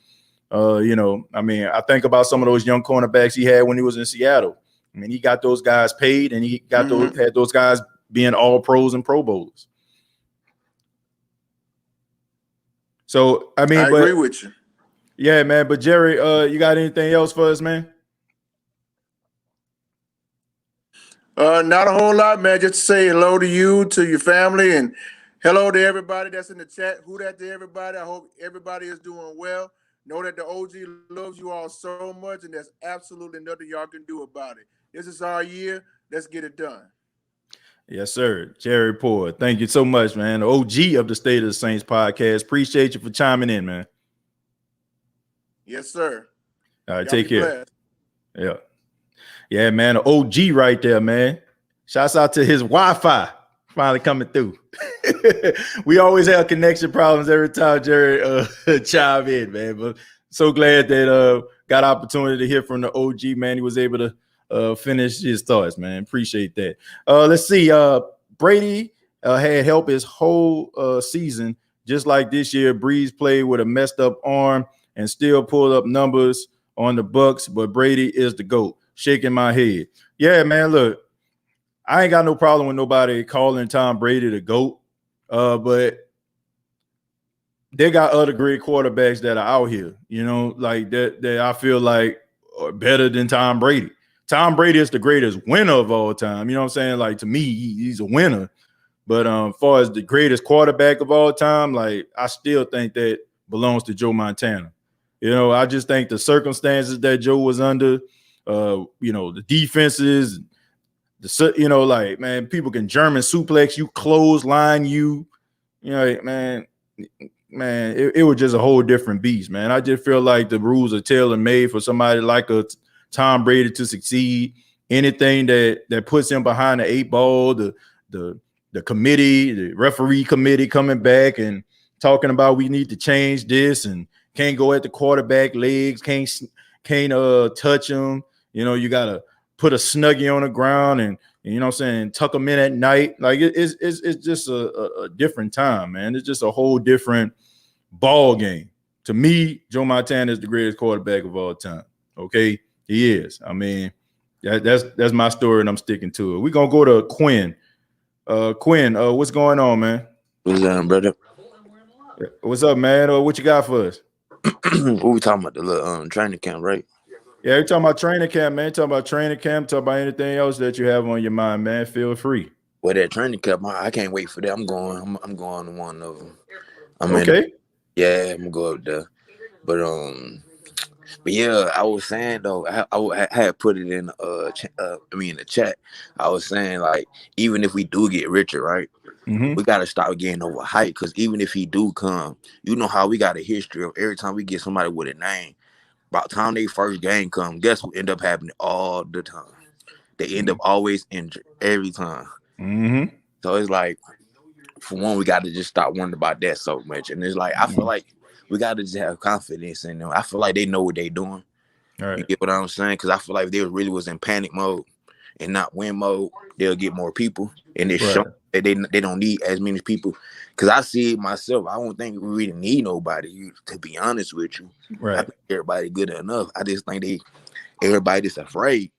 I mean, I think about some of those young cornerbacks he had when he was in Seattle. I mean, he got those guys paid, and he got had those guys being all pros and Pro Bowlers. So I mean, I agree with you. Yeah, man. But Jerry, you got anything else for us, man? Not a whole lot, man. Just to say hello to you, to your family, and hello to everybody that's in the chat. Who that to everybody? I hope everybody is doing well. Know that the OG loves you all so much, and there's absolutely nothing y'all can do about it. This is our year. Let's get it done. Yes, sir. Jerry Poor. Thank you so much, man. The OG of the State of the Saints podcast. Appreciate you for chiming in, man. Yes, sir. All right, take care. Yeah. Yeah, man. The OG right there, man. Shouts out to his Wi-Fi finally coming through. We always have connection problems every time Jerry chime in, man. But so glad that got opportunity to hear from the OG, man. He was able to finish his thoughts, man. Appreciate that. Let's see. Brady had help his whole season, just like this year. Breeze played with a messed up arm and still pulled up numbers on the Bucks, but Brady is the GOAT. Shaking my head. Yeah, man, look, I ain't got no problem with nobody calling Tom Brady the GOAT, but they got other great quarterbacks that are out here, like that I feel like are better than Tom Brady. Tom Brady is the greatest winner of all time. You know what I'm saying? Like, to me, he's a winner. But as far as the greatest quarterback of all time, like, I still think that belongs to Joe Montana. I just think the circumstances that Joe was under, the defenses, like, man, people can German suplex you, clothesline you, man, it was just a whole different beast, man. I just feel like the rules are tailor-made for somebody like a Tom Brady to succeed. Anything that puts him behind the 8 ball, the committee, the referee committee coming back and talking about we need to change this and can't go at the quarterback legs, can't touch him. You gotta put a Snuggie on the ground and you know what I'm saying, tuck them in at night. Like it's just a different time, man. It's just a whole different ball game. To me, Joe Montana is the greatest quarterback of all time. Okay, he is. I mean, that's my story, and I'm sticking to it. We're gonna go to Quinn. Quinn, what's going on, man? What's up, brother? What's up, man? What you got for us? What we talking about? The little training camp, right? Yeah, you're talking about training camp, man. Talking about training camp. Talk about anything else that you have on your mind, man. Feel free. Well, that training camp, I can't wait for that. I'm going to one of them. Okay. Yeah, I'm gonna go up there. But yeah, I was saying though, I had put it in in the chat. I was saying, like, even if we do get Richard, right, we gotta stop getting overhyped, because even if he do come, you know how we got a history of every time we get somebody with a name, about the time they first game come, guess what end up happening all the time? They end up always injured every time. So it's like, for one, we got to just stop worrying about that so much. And it's like, I feel like we got to just have confidence in them. I feel like they know what they're doing. Right. You get what I'm saying? Because I feel like if they really was in panic mode and not win mode, they'll get more people. And they show that they don't need as many people. Because I see it myself. I don't think we really need nobody, to be honest with you. Right. I think everybody good enough. I just think everybody just afraid.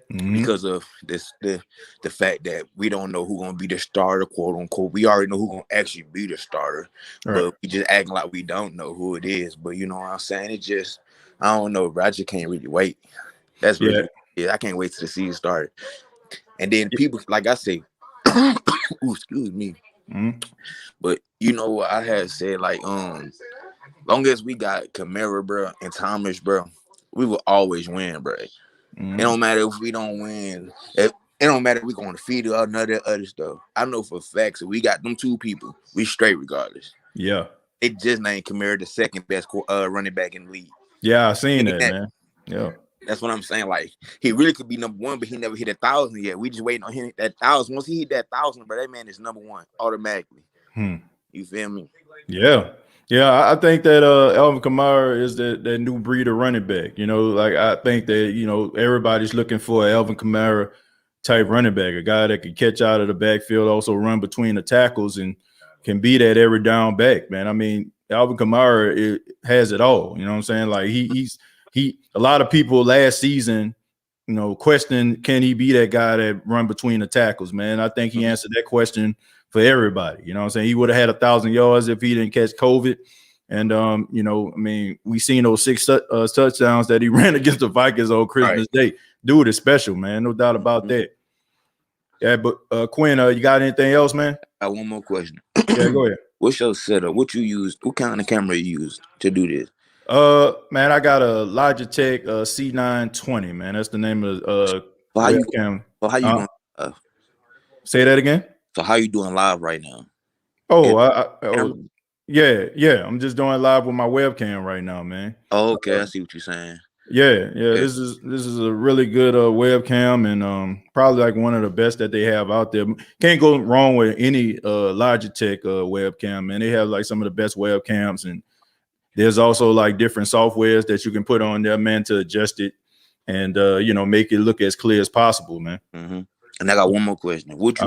Because of the fact that we don't know who's gonna be the starter, quote unquote. We already know who's gonna actually be the starter, but we just acting like we don't know who it is. But you know what I'm saying? It just, I don't know, bro. I just can't really wait. That's really I can't wait till the season started. And then people, like I say, ooh, excuse me. But you know what I had said, like, long as we got Kamara, bro, and Thomas, bro, we will always win, bro. It don't matter if we don't win. It don't matter if we're going to feed or none of that other stuff. I know for facts that we got them two people, we straight regardless. Yeah. It just named Kamara the second best running back in the league. Yeah, I seen that, man. Yeah. That's what I'm saying. Like he really could be number one, but he never hit 1,000 yet. We just waiting on him that 1,000. Once he hit that 1,000, bro, that man is number one automatically. You feel me? Yeah. Yeah, I think that Alvin Kamara is that new breed of running back. You know, like I think that, you know, everybody's looking for an Alvin Kamara type running back, a guy that can catch out of the backfield, also run between the tackles and can be that every down back, man. I mean, Alvin Kamara has it all. You know what I'm saying? Like a lot of people last season, you know, question, can he be that guy that run between the tackles, man? I think he answered that question for everybody. You know what I'm saying? He would have had 1,000 yards if he didn't catch COVID. And, you know, I mean, we seen those 6 touchdowns that he ran against the Vikings on Christmas Day. Dude is special, man. No doubt about that. Yeah, but Quinn, you got anything else, man? I got one more question. Yeah, go ahead. What's your setup? What you use? What kind of camera you use to do this? Man, I got a Logitech C920, man. That's the name of webcam. How you doing? Say that again. So how you doing live right now? Yeah. I'm just doing live with my webcam right now, man. Oh, okay. I see what you're saying. Yeah. This is a really good webcam, and probably like one of the best that they have out there. Can't go wrong with any Logitech webcam, man. They have like some of the best webcams, and there's also like different softwares that you can put on there, man, to adjust it and you know, make it look as clear as possible, man. And I got one more question. What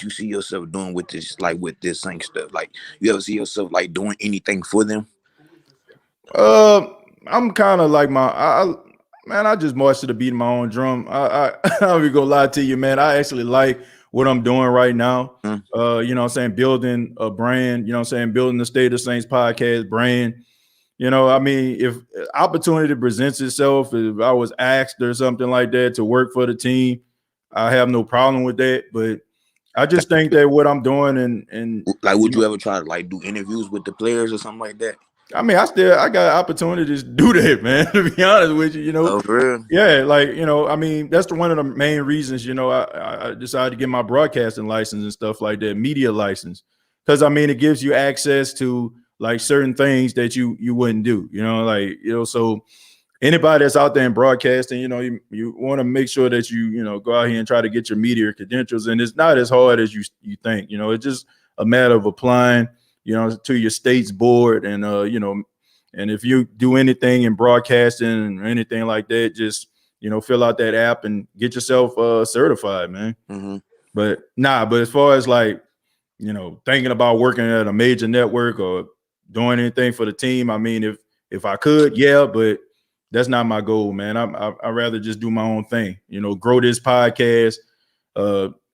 you see yourself doing with this, like with this Saint stuff? Like, you ever see yourself like doing anything for them? I'm kind of like I just march to the beat of my own drum. I don't even gonna lie to you, man. I actually like what I'm doing right now. You know what I'm saying? Building a brand, you know what I'm saying? Building the State of Saints podcast brand. You know, I mean, if opportunity presents itself, if I was asked or something like that to work for the team, I have no problem with that. But I just think that what I'm doing and like, would you ever try to like do interviews with the players or something like that? I mean, I got opportunities to do that, man, to be honest with you, you know. Oh, for real? Yeah, like, you know, I mean, that's one of the main reasons, you know, I decided to get my broadcasting license and stuff like that, media license. Because I mean, it gives you access to like certain things that you wouldn't do, you know, like, you know, so anybody that's out there in broadcasting, you know, you want to make sure that you know, go out here and try to get your media credentials. And it's not as hard as you think, you know, it's just a matter of applying, you know, to your state's board. And, you know, and if you do anything in broadcasting or anything like that, just, you know, fill out that app and get yourself certified, man. But as far as like, you know, thinking about working at a major network or doing anything for the team, I mean, if I could, yeah, but that's not my goal, man. I'd rather just do my own thing, you know, grow this podcast.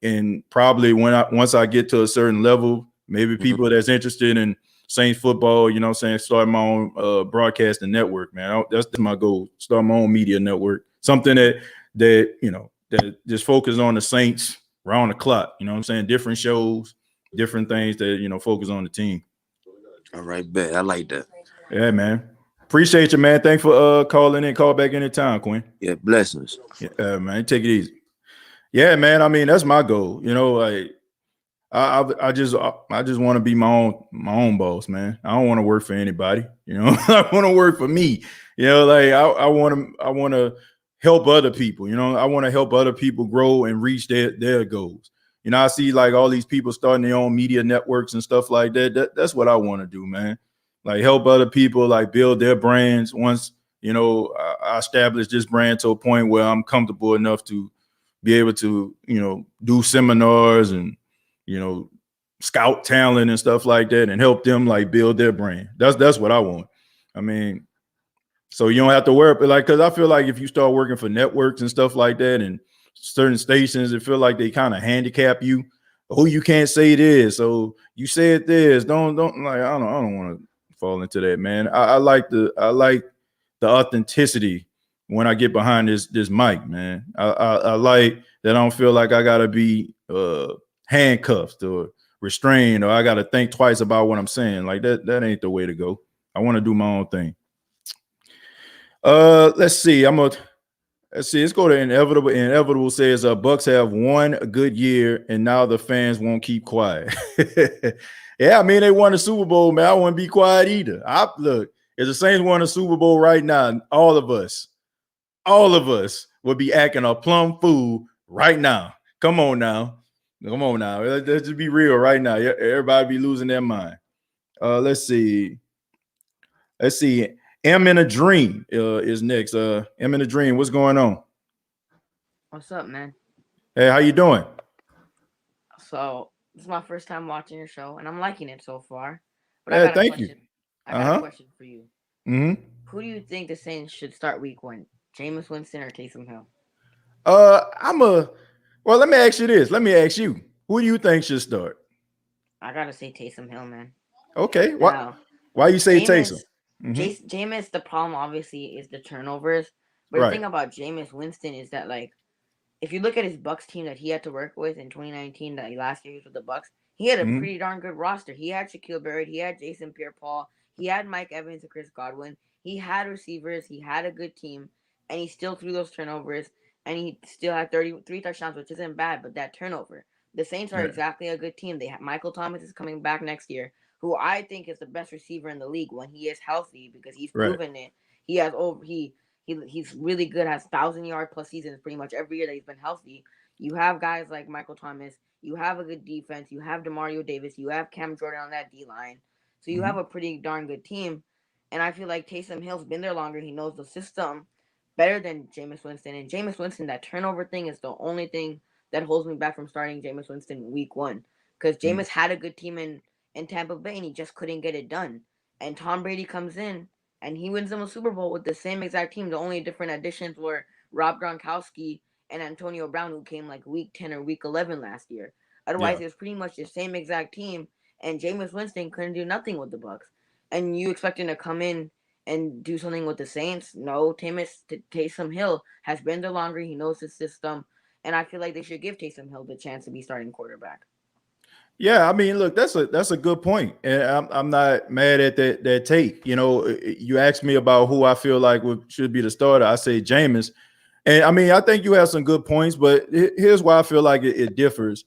And probably once I get to a certain level, maybe people that's interested in Saints football, you know what I'm saying, start my own broadcasting network, man. That's my goal. Start my own media network. Something that you know, that just focus on the Saints around the clock, you know what I'm saying? Different shows, different things that, you know, focus on the team. All right, bet. I like that. Yeah, man. Appreciate you, man. Thanks for calling in. Call back anytime, Quinn. Yeah, blessings. Yeah, man. Take it easy. Yeah, man. I mean, that's my goal. You know, like I just want to be my own boss, man. I don't want to work for anybody. You know, I want to work for me. You know, like I want to help other people. You know, I want to help other people grow and reach their goals. You know, I see like all these people starting their own media networks and stuff like that. That's what I want to do, man. Like help other people like build their brands. Once, you know, I establish this brand to a point where I'm comfortable enough to be able to, you know, do seminars and, you know, scout talent and stuff like that and help them like build their brand. That's what I want. I mean, so you don't have to worry, like, because I feel like if you start working for networks and stuff like that and certain stations, it feel like they kind of handicap you. Oh, you can't say this. So you said this. Don't like. I don't want to fall into that, man. I like the authenticity when I get behind this mic, man. I like that. I don't feel like I gotta be handcuffed or restrained, or I gotta think twice about what I'm saying. Like that ain't the way to go. I want to do my own thing. Let's see. Let's go to Inevitable. Inevitable says Bucks have one good year and now the fans won't keep quiet. Yeah, I mean, they won the Super Bowl, man. I wouldn't be quiet either. Look, if the Saints won a Super Bowl right now, all of us, all of us would be acting a plum fool right now. Come on now. Let's just be real right now. Everybody be losing their mind. Let's see. M in a Dream is next. M in a Dream, what's going on? What's up, man? Hey, how you doing? So this is my first time watching your show, and I'm liking it so far. But Hey, I got a thank question. you. I got a question for you. Mm-hmm. Who do you think the Saints should start week 1? Jameis Winston or Taysom Hill? Well, let me ask you this. Let me ask you. Who do you think should start? I gotta say Taysom Hill, man. Okay. Now, Why you say Taysom? Jameis, the problem obviously is the turnovers. But the Right. thing about Jameis Winston is that, like, if you look at his Bucks team that he had to work with in 2019, that last year he was with the Bucks, he had a pretty darn good roster. He had Shaquille Barrett, he had Jason Pierre-Paul, he had Mike Evans and Chris Godwin. He had receivers, he had a good team, and he still threw those turnovers, and he still had 33 touchdowns, which isn't bad, but that turnover. The Saints are exactly a good team. They have Michael Thomas is coming back next year, who I think is the best receiver in the league when he is healthy because he's proven it. He has he's really good, has 1,000-yard plus seasons pretty much every year that he's been healthy. You have guys like Michael Thomas. You have a good defense. You have Demario Davis. You have Cam Jordan on that D line. So you have a pretty darn good team. And I feel like Taysom Hill's been there longer. He knows the system better than Jameis Winston. And Jameis Winston, that turnover thing is the only thing that holds me back from starting Jameis Winston week 1. Because Jameis had a good team in Tampa Bay, and he just couldn't get it done. And Tom Brady comes in, and he wins them a Super Bowl with the same exact team. The only different additions were Rob Gronkowski and Antonio Brown, who came like week 10 or week 11 last year. Otherwise, it was pretty much the same exact team, and Jameis Winston couldn't do nothing with the Bucks. And you expect him to come in and do something with the Saints? No, Taysom Hill has been there longer. He knows the system, and I feel like they should give Taysom Hill the chance to be starting quarterback. Yeah, I mean, look, that's a good point, and I'm not mad at that take. You know, you asked me about who I feel like should be the starter. I say Jameis, and I mean, I think you have some good points, but here's why I feel like it differs.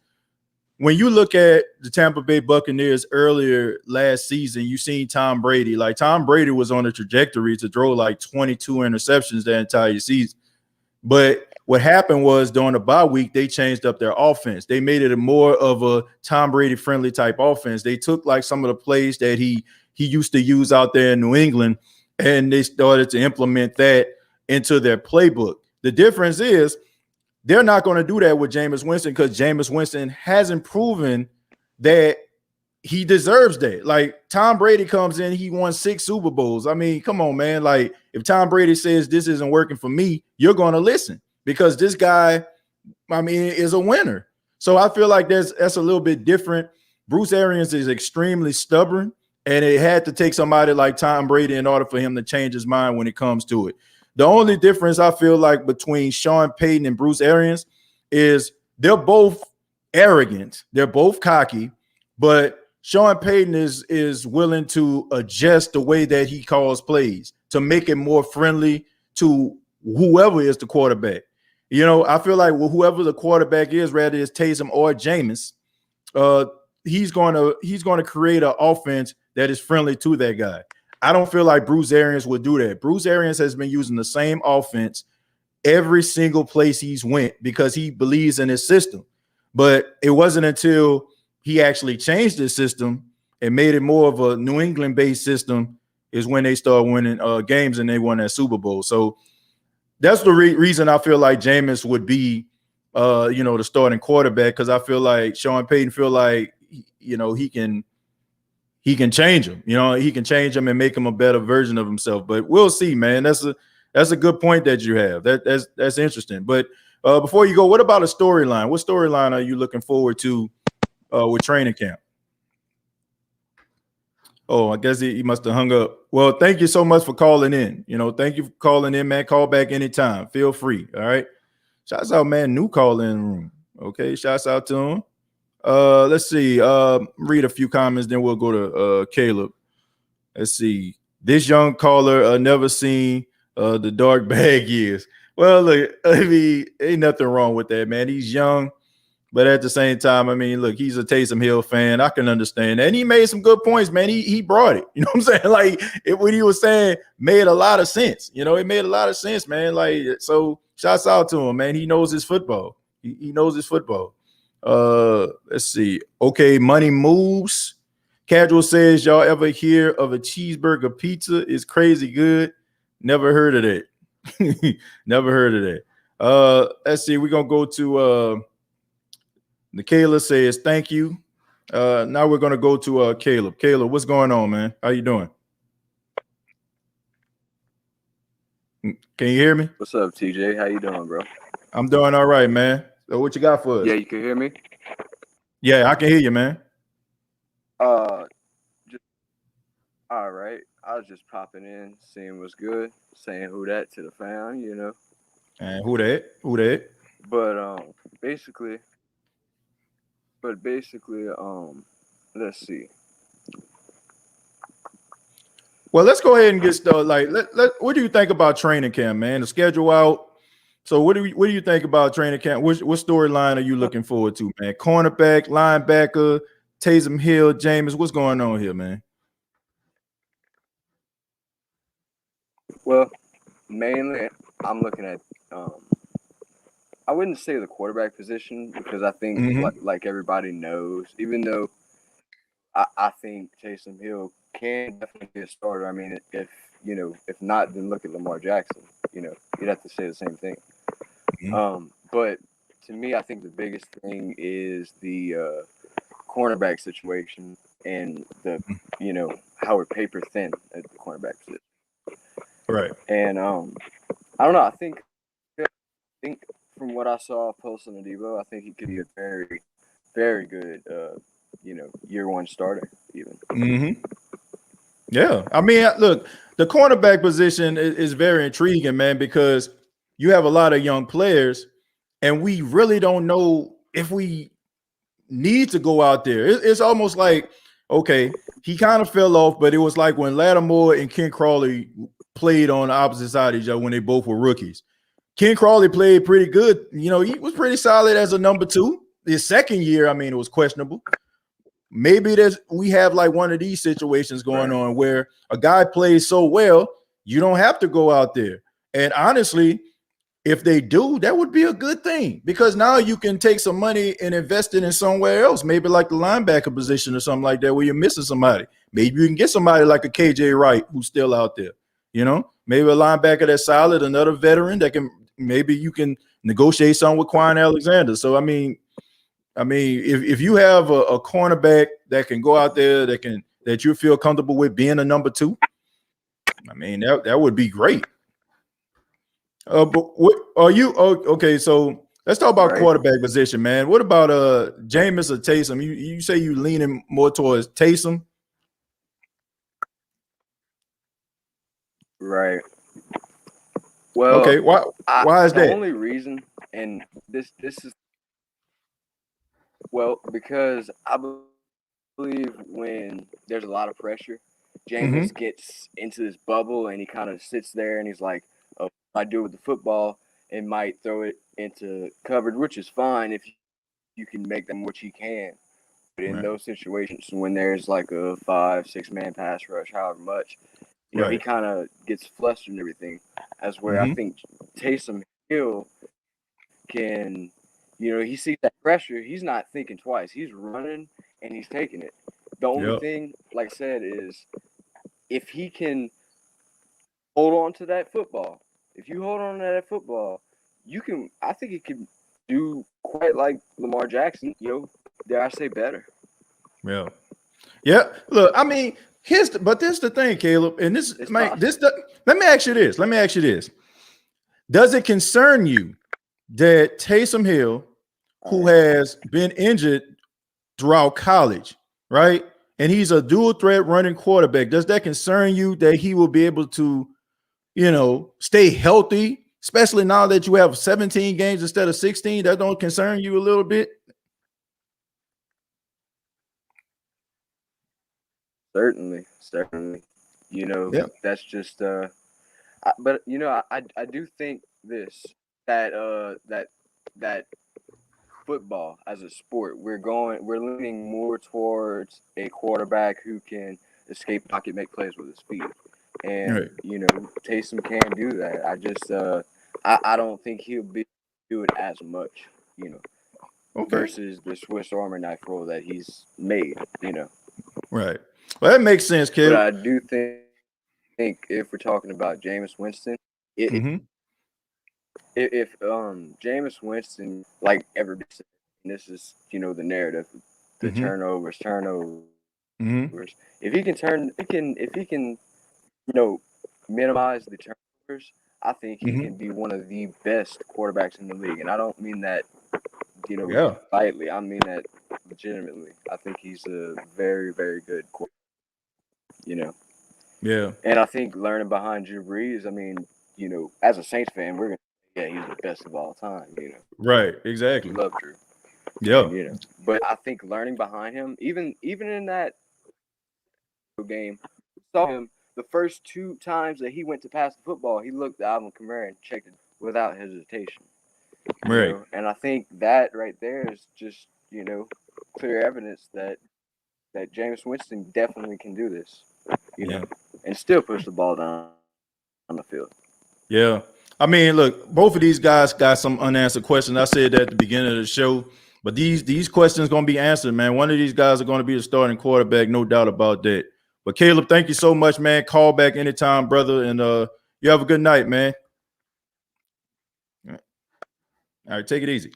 When you look at the Tampa Bay Buccaneers earlier last season, you seen Tom Brady. Like Tom Brady was on a trajectory to throw like 22 interceptions that entire season. But what happened was during the bye week, they changed up their offense. They made it a more of a Tom Brady friendly type offense. They took like some of the plays that he used to use out there in New England, and they started to implement that into their playbook. The difference is they're not going to do that with Jameis Winston because Jameis Winston hasn't proven that he deserves that. Like Tom Brady comes in, he won 6 Super Bowls. I mean, come on, man. Like if Tom Brady says this isn't working for me, you're going to listen because this guy, I mean, is a winner. So I feel like that's a little bit different. Bruce Arians is extremely stubborn, and it had to take somebody like Tom Brady in order for him to change his mind when it comes to it. The only difference I feel like between Sean Payton and Bruce Arians is they're both arrogant. They're both cocky, but Sean Payton is willing to adjust the way that he calls plays to make it more friendly to whoever is the quarterback. You know, I feel like whoever the quarterback is, whether it's Taysom or Jameis, he's going to create an offense that is friendly to that guy. I don't feel like Bruce Arians would do that. Bruce Arians has been using the same offense every single place he's went because he believes in his system. But it wasn't until he actually changed his system and made it more of a New England-based system is when they started winning games and they won that Super Bowl. So that's the reason I feel like Jameis would be, the starting quarterback because I feel like Sean Payton feel like, he can change him. He can change him and make him a better version of himself. But we'll see, man. That's a good point that you have. That's interesting. But before you go, what about a storyline? What storyline are you looking forward to with training camp? Oh, I guess he must have hung up. Well, thank you so much for calling in. Thank you for calling in, man. Call back anytime. Feel free. All right. Shouts out, man. New call in room. Okay. Shouts out to him. Let's see. Read a few comments, then we'll go to Caleb. Let's see. This young caller never seen the dark bag years. Well, look, I mean, ain't nothing wrong with that, man. He's young. But at the same time, I mean, look, he's a Taysom Hill fan. I can understand that. And he made some good points, man. He brought it. You know what I'm saying? Like what he was saying made a lot of sense. You know, it made a lot of sense, man. Like, so shouts out to him, man. He knows his football. He knows his football. Let's see. Okay, money moves. Casual says, y'all ever hear of a cheeseburger pizza? It's crazy good. Never heard of that. Never heard of that. Let's see. We're gonna go to Nikayla says, thank you. Now we're gonna go to Caleb. Caleb, what's going on, man? How you doing? Can you hear me? What's up, TJ? How you doing, bro? I'm doing all right, man. So what you got for us? Yeah, you can hear me? Yeah, I can hear you, man. Just all right. I was just popping in, seeing what's good, saying who that to the fam, you know. And who that? Who that? But basically, let's see. Well, let's go ahead and get started. Like, what do you think about training camp, man? The schedule out. So what do you think about training camp? What storyline are you looking forward to, man? Cornerback, linebacker, Taysom Hill, Jameis. What's going on here, man? Well, mainly I'm looking at I wouldn't say the quarterback position because I think like everybody knows, even though I think Taysom Hill can definitely be a starter. I mean, if not, then look at Lamar Jackson. You know, you'd have to say the same thing. But to me, I think the biggest thing is the cornerback situation and the how we're paper thin at the cornerback position. Right. And I don't know. I think from what I saw post on the Debo, I think he could be a very, very good year one starter even. Yeah. I mean, look, the cornerback position is very intriguing, man, because you have a lot of young players and we really don't know if we need to go out there. It's almost like, okay, he kind of fell off, but it was like when Lattimore and Ken Crawley played on the opposite side of each other when they both were rookies. Ken Crawley played pretty good. You know, he was pretty solid as a number two. His second year, I mean, it was questionable. Maybe we have like one of these situations going on where a guy plays so well, you don't have to go out there. And honestly, if they do, that would be a good thing because now you can take some money and invest it in somewhere else, maybe like the linebacker position or something like that where you're missing somebody. Maybe you can get somebody like a KJ Wright who's still out there, you know, maybe a linebacker that's solid, another veteran that can, maybe you can negotiate something with Quan Alexander. So, I mean, if you have a cornerback that can go out there that you feel comfortable with being a number two, I mean, that would be great. But what are you? Okay, so let's talk about quarterback position, man. What about Jameis or Taysom? You say you leaning more towards Taysom, right? Well, okay. Why is that? The only reason, and this is because I believe when there's a lot of pressure, Jameis gets into this bubble and he kind of sits there and he's like, "Oh, I do with the football and might throw it into coverage, which is fine if you can make them, which he can." But in those situations, when there's like a 5-6 man pass rush, however much, he kind of gets flustered and everything. As where I think Taysom Hill can, he sees that pressure. He's not thinking twice. He's running and he's taking it. The only thing, like I said, is if he can hold on to that football. If you hold on to that football, you can. I think he can do quite like Lamar Jackson. Dare I say better? Yeah. Look, I mean, here's the thing, Caleb, and let me ask you this. Does it concern you that Taysom Hill, who has been injured throughout college, right? And he's a dual threat running quarterback. Does that concern you that he will be able to, stay healthy, especially now that you have 17 games instead of 16? That don't concern you a little bit? Certainly. That's just but I do think this that football as a sport. We're leaning more towards a quarterback who can escape pocket, make plays with his feet. And Right. Taysom can do that. I don't think he'll do it as much, Okay. versus the Swiss Army knife role that he's made, Right. Well, that makes sense, kid. But I do think if we're talking about Jameis Winston, Mm-hmm. if Jameis Winston, like everybody said, and this is the narrative, the turnovers. Mm-hmm. If he can minimize the turnovers, I think he can be one of the best quarterbacks in the league. And I don't mean that Yeah. lightly. I mean that legitimately. I think he's a very, very good quarterback. Yeah. And I think learning behind Drew Brees, I mean, as a Saints fan, we're gonna he's the best of all time. Right. Exactly. We love Drew. Yeah. And, but I think learning behind him, even in that game, we saw him the first 2 times that he went to pass the football, he looked at Alvin Kamara and checked it without hesitation. Right. And I think that right there is just clear evidence that Jameis Winston definitely can do this. And still push the ball down on the field. Yeah. I mean, look, both of these guys got some unanswered questions. I said that at the beginning of the show, but these questions going to be answered, man. One of these guys are going to be the starting quarterback, no doubt about that. But Caleb, thank you so much, man. Call back anytime, brother, and you have a good night, man. All right, take it easy.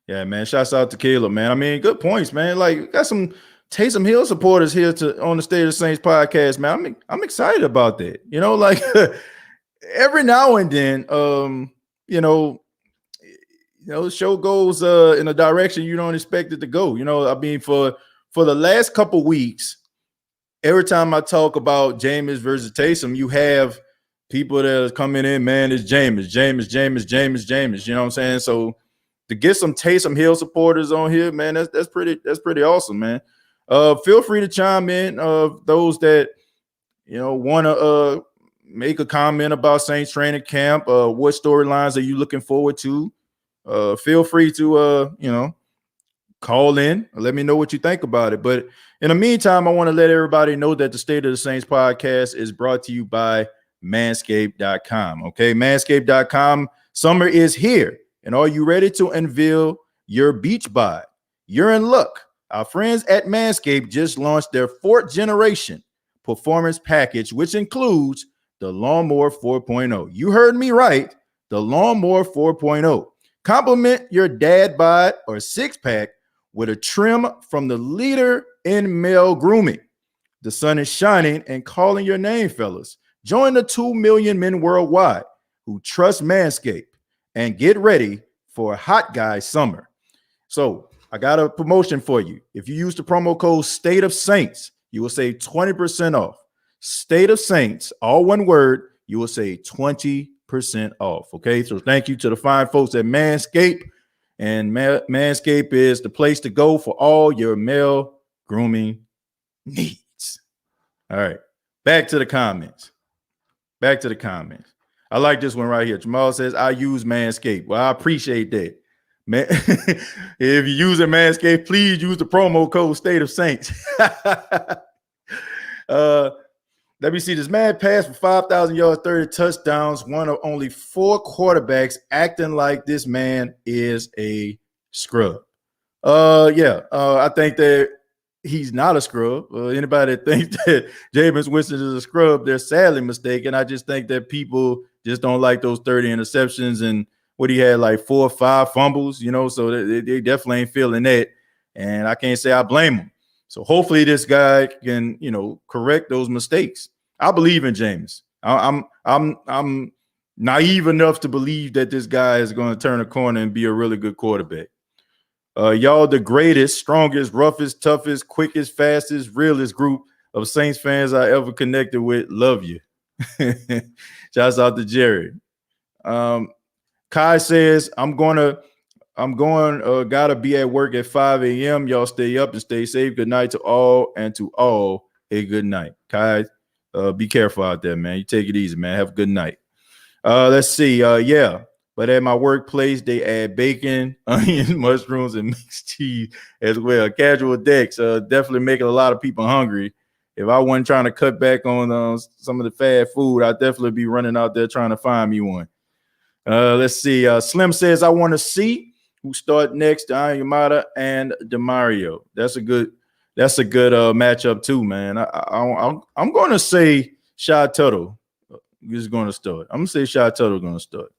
Yeah, man. Shouts out to Caleb, man. I mean, good points, man. Like, got some Taysom Hill supporters here on the State of the Saints podcast, man. I'm excited about that. Like every now and then, the show goes in a direction you don't expect it to go. I mean, for the last couple weeks, every time I talk about Jameis versus Taysom, you have people that are coming in, man, it's Jameis. You know what I'm saying? So to get some Taysom Hill supporters on here, man, that's pretty awesome, man. Feel free to chime in. Those that want to make a comment about Saints training camp. What storylines are you looking forward to? Feel free to call in. Let me know what you think about it. But in the meantime, I want to let everybody know that the State of the Saints podcast is brought to you by Manscaped.com. Okay, Manscaped.com. Summer is here. And are you ready to unveil your beach bod? You're in luck. Our friends at Manscaped just launched their 4th generation performance package, which includes the Lawnmower 4.0. You heard me right. The Lawnmower 4.0. Complement your dad bod or six-pack with a trim from the leader in male grooming. The sun is shining and calling your name, fellas. Join the 2 million men worldwide who trust Manscaped and get ready for a hot guy summer. So I got a promotion for you. If you use the promo code State of Saints, you will save 20% off. State of Saints, all one word, you will save 20% off. Okay, so thank you to the fine folks at Manscaped. And Manscaped is the place to go for all your male grooming needs. All right, back to the comments. I like this one right here. Jamal says, I use Manscaped. Well, I appreciate that. Man, if you're using Manscaped, please use the promo code State of Saints. Let me see. This man passed for 5,000 yards, 30 touchdowns, one of only 4 quarterbacks acting like this man is a scrub. I think that he's not a scrub. Anybody that thinks that Jameis Winston is a scrub, they're sadly mistaken. I just think that people just don't like those 30 interceptions and what he had, like 4 or 5 fumbles, so they definitely ain't feeling that. And I can't say I blame him. So hopefully this guy can, correct those mistakes. I believe in Jameis. I'm naive enough to believe that this guy is going to turn a corner and be a really good quarterback. Y'all the greatest, strongest, roughest, toughest, quickest, fastest, realest group of Saints fans I ever connected with. Love you. Shouts out to Jerry. Kai says, gotta be at work at 5 a.m. Y'all stay up and stay safe. Good night to all, and to all a good night. Kai, be careful out there, man. You take it easy, man. Have a good night. Let's see. but at my workplace, they add bacon, onions, mushrooms, and mixed cheese as well. Casual decks definitely making a lot of people hungry. If I wasn't trying to cut back on some of the fast food, I'd definitely be running out there trying to find me one. Let's see. Slim says, I want to see who start next, Iron Yamada and DeMario. That's a good matchup too, man. I'm going to say Shy Tuttle is going to start. I'm going to say Shy Tuttle going to start.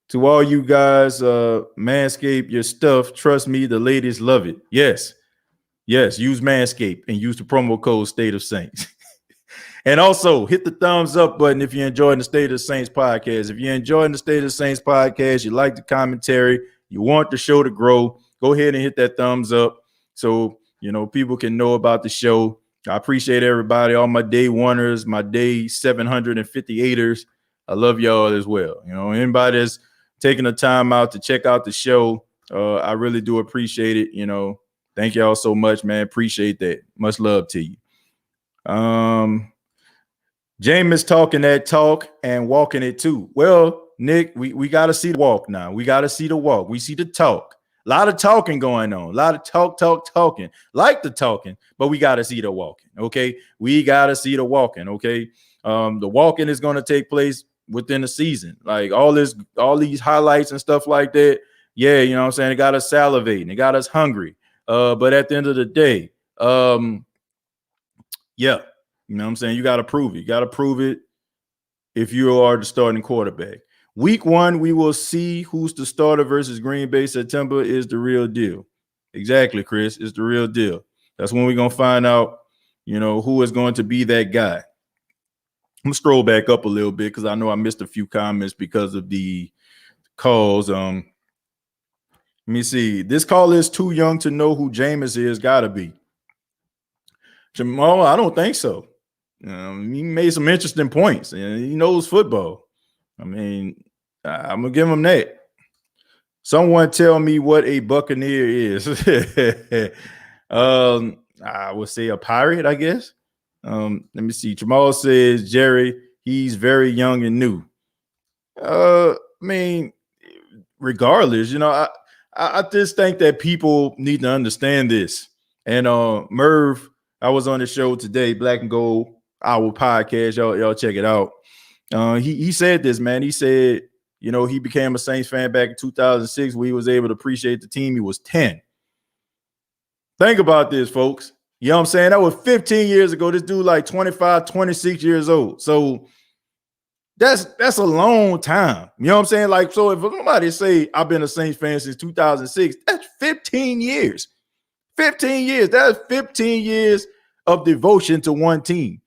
To all you guys, Manscaped your stuff. Trust me, the ladies love it. Yes, use Manscaped and use the promo code State of Saints. And also hit the thumbs up button if you're enjoying the State of the Saints podcast. If you're enjoying the State of the Saints podcast, you like the commentary, you want the show to grow, go ahead and hit that thumbs up so people can know about the show. I appreciate everybody, all my day oneers, my day 758ers. I love y'all as well. Anybody that's taking the time out to check out the show, I really do appreciate it. Thank y'all so much, man. Appreciate that. Much love to you. James talking that talk and walking it too. Well, Nick, we got to see the walk now. We got to see the walk. We see the talk. A lot of talking going on. A lot of talking. Like the talking, but we got to see the walking. Okay, we got to see the walking. Okay, the walking is going to take place within the season. Like all these highlights and stuff like that. Yeah, you know what I'm saying? It got us salivating. It got us hungry. But at the end of the day, yeah. You know what I'm saying? You got to prove it. You got to prove it if you are the starting quarterback. Week 1, we will see who's the starter versus Green Bay. September is the real deal. Exactly, Chris. It's the real deal. That's when we're going to find out, who is going to be that guy. I'm going to scroll back up a little bit because I know I missed a few comments because of the calls. Let me see. This call is too young to know who Jameis is. Got to be. Jamal, I don't think so. He made some interesting points, and he knows football. I mean, I'm going to give him that. Someone tell me what a Buccaneer is. I would say a pirate, I guess. Let me see. Jamal says, Jerry, he's very young and new. I mean, regardless, I just think that people need to understand this. And Merv, I was on the show today, Black and Gold, our podcast. Y'all check it out. He said this, man. He said, he became a Saints fan back in 2006 where he was able to appreciate the team. He was 10. Think about this, folks. You know what I'm saying? That was 15 years ago. This dude like 25, 26 years old. So that's a long time. You know what I'm saying? Like, so if somebody say I've been a Saints fan since 2006, that's 15 years. 15 years. That's 15 years of devotion to one team.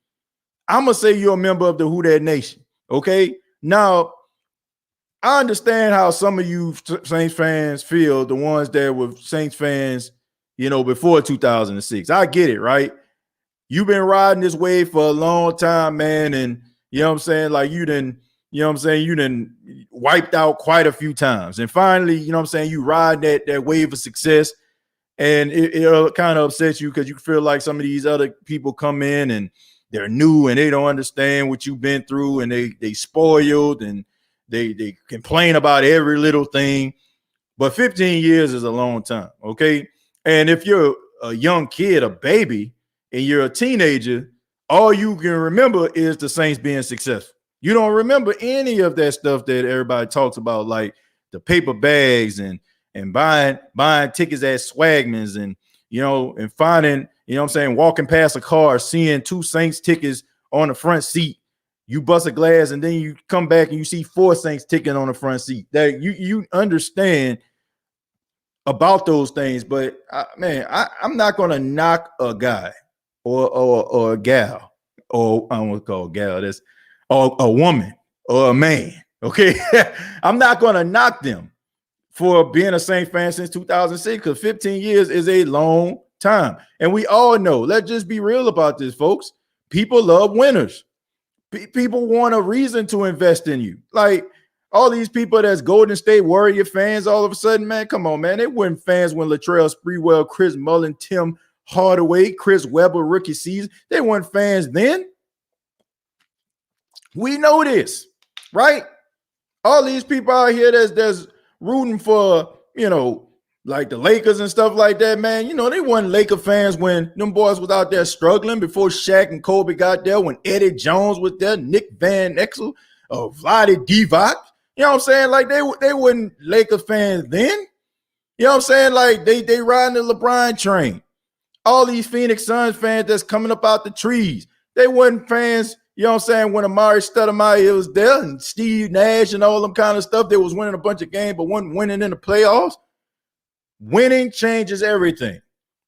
I'm going to say you're a member of the Who Dat Nation. Okay? Now, I understand how some of you Saints fans feel, the ones that were Saints fans, before 2006. I get it, right? You've been riding this wave for a long time, man, and you know what I'm saying? Like you done wiped out quite a few times. And finally, you know what I'm saying, you ride that wave of success, and it'll kind of upset you because you feel like some of these other people come in and they're new and they don't understand what you've been through, and they spoiled and they complain about every little thing. But 15 years is a long time, okay? And if you're a young kid, a baby, and you're a teenager, all you can remember is the Saints being successful. You don't remember any of that stuff that everybody talks about, like the paper bags and buying tickets at Swagman's and, and finding, walking past a car, seeing 2 Saints tickets on the front seat. You bust a glass and then you come back and you see 4 Saints tickets on the front seat. That you understand about those things, but I'm not going to knock a guy or a gal, or I don't want to call a gal, that's or a woman or a man. Okay. I'm not going to knock them for being a Saints fan since 2006, because 15 years is a long time. And we all know, let's just be real about this, folks. People love winners. People want a reason to invest in you. Like all these people that's Golden State Warrior fans, all of a sudden, man, come on, man. They weren't fans when Latrell Sprewell, Chris Mullin, Tim Hardaway, Chris Webber rookie season. They weren't fans then. We know this, right? All these people out here that's rooting for, like the Lakers and stuff like that, man. They weren't Laker fans when them boys was out there struggling before Shaq and Kobe got there, when Eddie Jones was there, Nick Van Exel, Vlade Divac. You know what I'm saying? Like they weren't Laker fans then. You know what I'm saying? Like they riding the LeBron train. All these Phoenix Suns fans that's coming up out the trees, they weren't fans, you know what I'm saying, when Amari Stoudemire was there and Steve Nash and all them kind of stuff. They was winning a bunch of games but wasn't winning in the playoffs. Winning changes everything.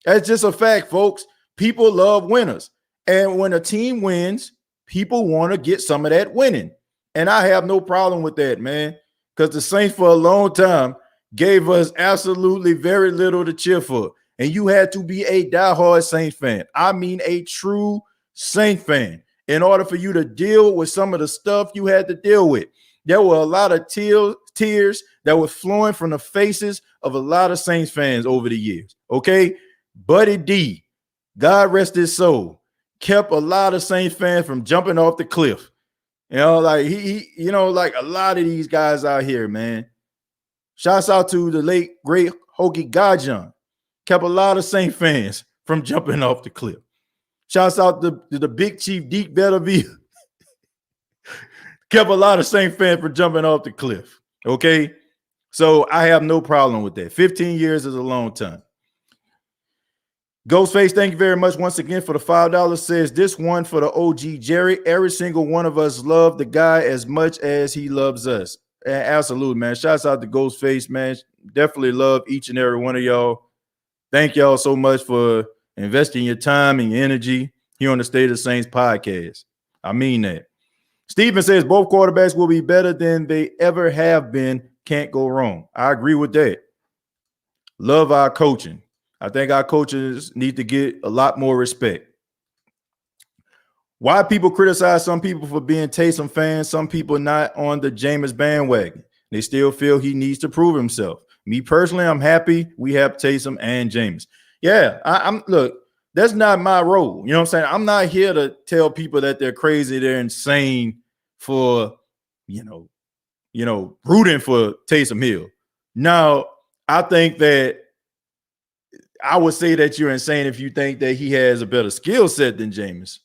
That's just a fact, folks. People love winners. And when a team wins, people want to get some of that winning. And I have no problem with that, man, because the Saints for a long time gave us absolutely very little to cheer for. And you had to be a diehard Saints fan. I mean a true Saints fan in order for you to deal with some of the stuff you had to deal with. There were a lot of tears that were flowing from the faces of a lot of Saints fans over the years, okay? Buddy D, God rest his soul, kept a lot of Saints fans from jumping off the cliff. Like he like a lot of these guys out here, man. Shouts out to the late, great Hokie Gajan. Kept a lot of Saints fans from jumping off the cliff. Shouts out to the Big Chief Deke Betteville. Kept a lot of Saints fans from jumping off the cliff. Okay? So I have no problem with that. 15 years is a long time. Ghostface, thank you very much once again for the $5. Says this one for the OG Jerry. Every single one of us love the guy as much as he loves us. Absolutely, man. Shouts out to Ghostface, man. Definitely love each and every one of y'all. Thank y'all so much for investing your time and your energy here on the State of the Saints podcast. I mean that. Steven says both quarterbacks will be better than they ever have been. Can't go wrong. I agree with that. Love our coaching. I think our coaches need to get a lot more respect. Why people criticize some people for being Taysom fans, some people not on the Jameis bandwagon. They still feel he needs to prove himself. Me personally, I'm happy we have Taysom and Jameis. Yeah, I'm look, that's not my role. You know what I'm saying? I'm not here to tell people that they're crazy, they're insane for, rooting for Taysom Hill. Now, I think that I would say that you're insane if you think that he has a better skill set than Jameis.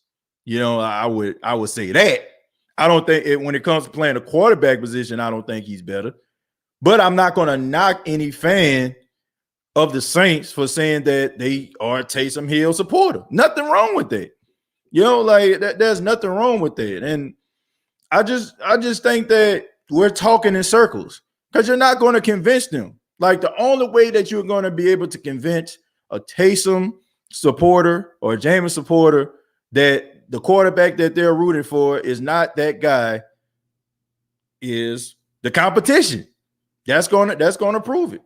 I would say that. I don't think when it comes to playing the quarterback position, I don't think he's better. But I'm not going to knock any fan of the Saints for saying that they are a Taysom Hill supporter. Nothing wrong with that. There's nothing wrong with that. And I just think that we're talking in circles because you're not going to convince them. Like the only way that you're going to be able to convince a Taysom supporter or a Jameis supporter that the quarterback that they're rooting for is not that guy is the competition. That's gonna prove it.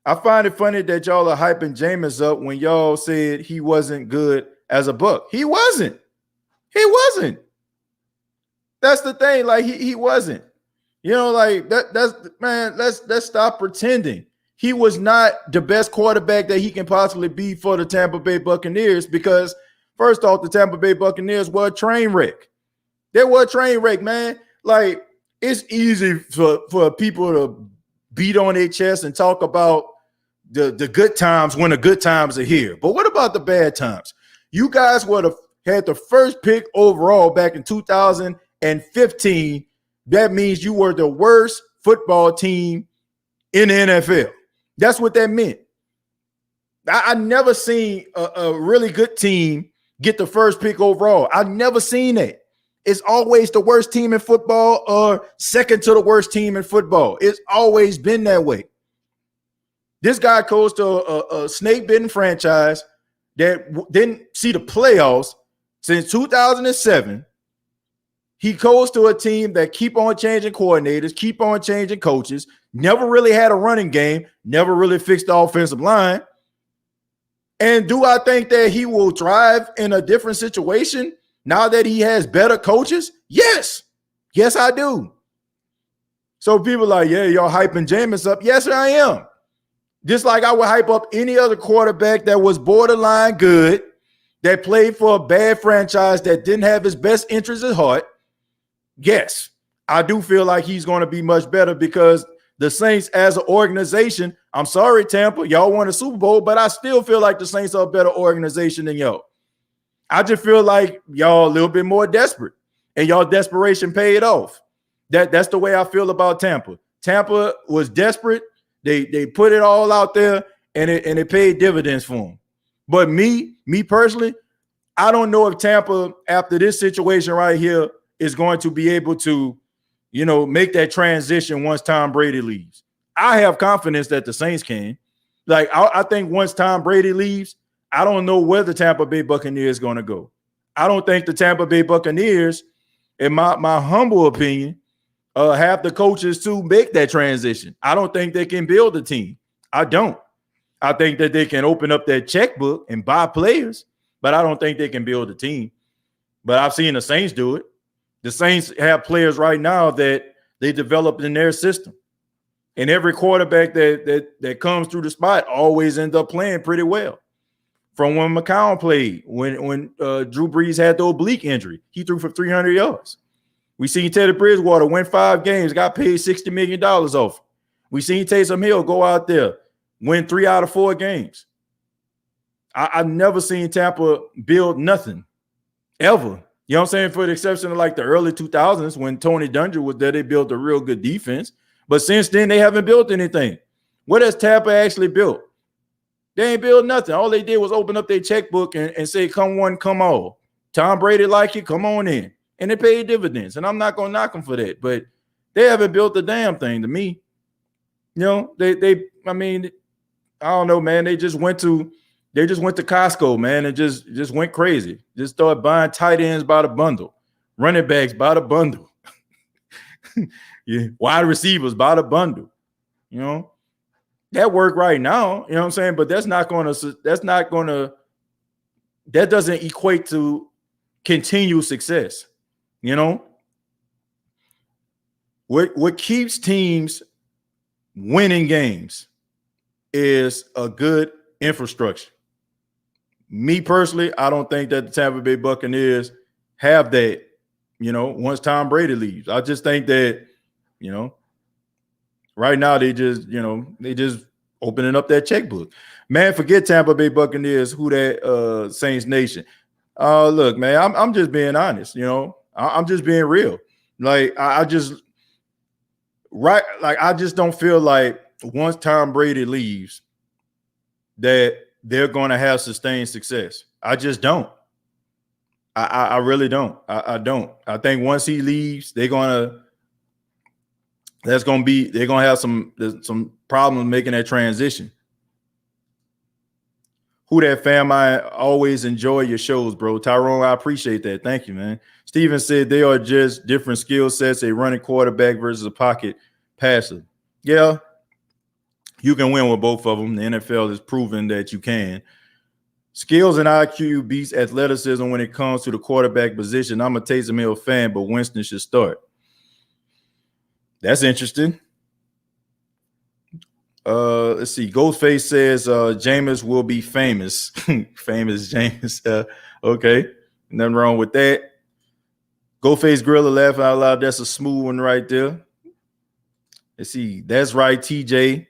I find it funny that y'all are hyping Jameis up when y'all said he wasn't good as a Buck. He wasn't. That's the thing. Like he wasn't. That's man. Let's stop pretending. He was not the best quarterback that he can possibly be for the Tampa Bay Buccaneers because first off, the Tampa Bay Buccaneers were a train wreck. They were a train wreck, man. Like it's easy for people to beat on their chest and talk about the good times when the good times are here. But what about the bad times? You guys had the first pick overall back in 2015. That means you were the worst football team in the NFL. That's what that meant. I never seen a really good team get the first pick overall. I've never seen that. It's always the worst team in football or second to the worst team in football. It's always been that way. This guy goes to a snake-bitten franchise that didn't see the playoffs since 2007. He goes to a team that keep on changing coordinators, keep on changing coaches, never really had a running game, never really fixed the offensive line. And do I think that he will thrive in a different situation now that he has better coaches? Yes. Yes, I do. So people are like, yeah, y'all hyping Jameis up. Yes, I am. Just like I would hype up any other quarterback that was borderline good, that played for a bad franchise that didn't have his best interests at heart. Yes, I do feel like he's going to be much better because the Saints as an organization, I'm sorry, Tampa, y'all won a Super Bowl, but I still feel like the Saints are a better organization than y'all. I just feel like y'all a little bit more desperate, and y'all desperation paid off. That's the way I feel about Tampa. Tampa was desperate. They put it all out there, and it paid dividends for them. But me personally, I don't know if Tampa, after this situation right here, is going to be able to, make that transition once Tom Brady leaves. I have confidence that the Saints can. Like, I think once Tom Brady leaves, I don't know where the Tampa Bay Buccaneers going to go. I don't think the Tampa Bay Buccaneers, in my humble opinion, have the coaches to make that transition. I don't think they can build a team. I don't. I think that they can open up that checkbook and buy players, but I don't think they can build a team. But I've seen the Saints do it. The Saints have players right now that they developed in their system. And every quarterback that comes through the spot always ends up playing pretty well. From when McCown played, when Drew Brees had the oblique injury, he threw for 300 yards. We seen Teddy Bridgewater win 5 games, got paid $60 million off. We seen Taysom Hill go out there, win 3 out of 4 games. I've never seen Tampa build nothing, ever. You know what I'm saying? For the exception of like the early 2000s when Tony Dungy was there, they built a real good defense. But since then, they haven't built anything. What has Tampa actually built? They ain't built nothing. All they did was open up their checkbook and say, come one, come all. Tom Brady like it, come on in. And they paid dividends. And I'm not going to knock them for that. But they haven't built a damn thing to me. I don't know, man. They just went to Costco, man, and just went crazy. Just started buying tight ends by the bundle, running backs by the bundle, wide receivers by the bundle. That work right now, you know what I'm saying? But that doesn't equate to continued success. What keeps teams winning games is a good infrastructure. Me personally, I don't think that the Tampa Bay Buccaneers have that, once Tom Brady leaves. I just think that, right now they just opening up that checkbook. Man, forget Tampa Bay Buccaneers, who that Saints Nation. Look, man, I'm just being honest, I'm just being real. Like, I just don't feel like once Tom Brady leaves that they're going to have sustained success. I just don't. I really don't. I don't. I think once he leaves, they're going to have some problems making that transition. Who that fam? I always enjoy your shows, bro. Tyrone, I appreciate that. Thank you, man. Steven said they are just different skill sets, a running quarterback versus a pocket passer. Yeah, you can win with both of them. The NFL has proven that you can. Skills and IQ beats athleticism when it comes to the quarterback position. I'm a Taysom Hill fan, but Winston should start. That's interesting. Let's see. Ghostface says Jameis will be famous. Famous Jameis. Okay. Nothing wrong with that. Ghostface Gorilla laughing out loud. That's a smooth one right there. Let's see. That's right, TJ.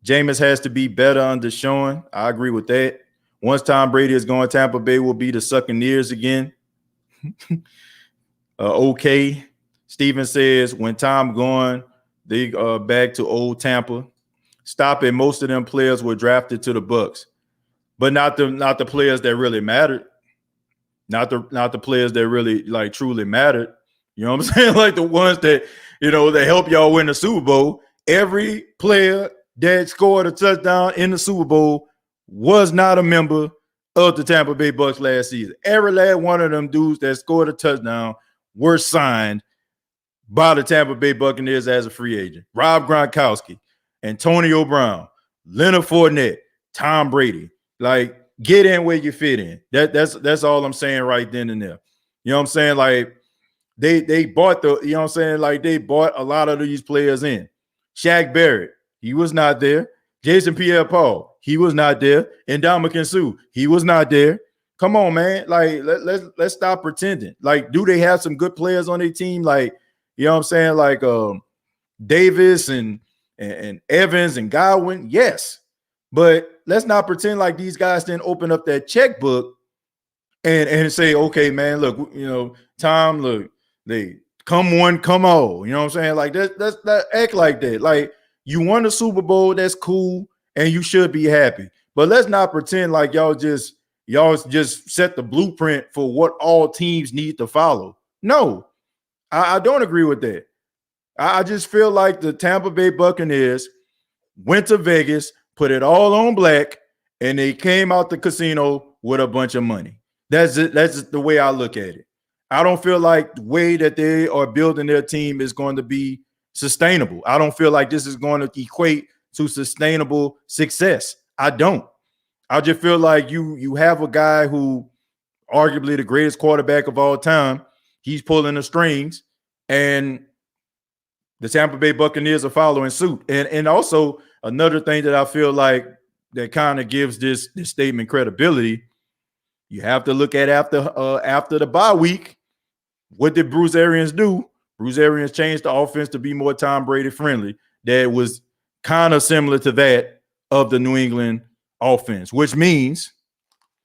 Jameis has to be better under Sean. I agree with that. Once Tom Brady is gone, Tampa Bay will be the Succaneers again. Okay. Steven says, when Tom gone, they are back to old Tampa. Stop it. Most of them players were drafted to the Bucs, but not the players that really mattered. Not the players that really like truly mattered. You know what I'm saying? Like the ones that, that help y'all win the Super Bowl. Every player that scored a touchdown in the Super Bowl was not a member of the Tampa Bay Bucs last season. Every last one of them dudes that scored a touchdown were signed by the Tampa Bay Buccaneers as a free agent. Rob Gronkowski, Antonio Brown, Leonard Fournette, Tom Brady. Like, get in where you fit in. That's all I'm saying right then and there. You know what I'm saying? Like, they bought they bought a lot of these players in. Shaq Barrett, he was not there. Jason Pierre-Paul, he was not there. And Ndamukong Suh, he was not there. Come on, man. Like, let's stop pretending. Like, do they have some good players on their team? Like, you know what I'm saying, like Davis and Evans and Godwin, yes. But let's not pretend like these guys didn't open up that checkbook and say, okay, man, look, you know, Tom, look, they come one, come all. You know what I'm saying? Like that act like that. Like you won the Super Bowl, that's cool, and you should be happy. But let's not pretend like y'all just set the blueprint for what all teams need to follow. No, I don't agree with that. I just feel like the Tampa Bay Buccaneers went to Vegas, put it all on black, and they came out the casino with a bunch of money. That's it. That's the way I look at it. I don't feel like the way that they are building their team is going to be sustainable. I don't feel like this is going to equate to sustainable success. I don't. I just feel like you have a guy who arguably the greatest quarterback of all time. He's pulling the strings, and the Tampa Bay Buccaneers are following suit. And also another thing that I feel like that kind of gives this statement credibility, you have to look at after the bye week. What did Bruce Arians do? Bruce Arians changed the offense to be more Tom Brady friendly. That was kind of similar to that of the New England offense, which means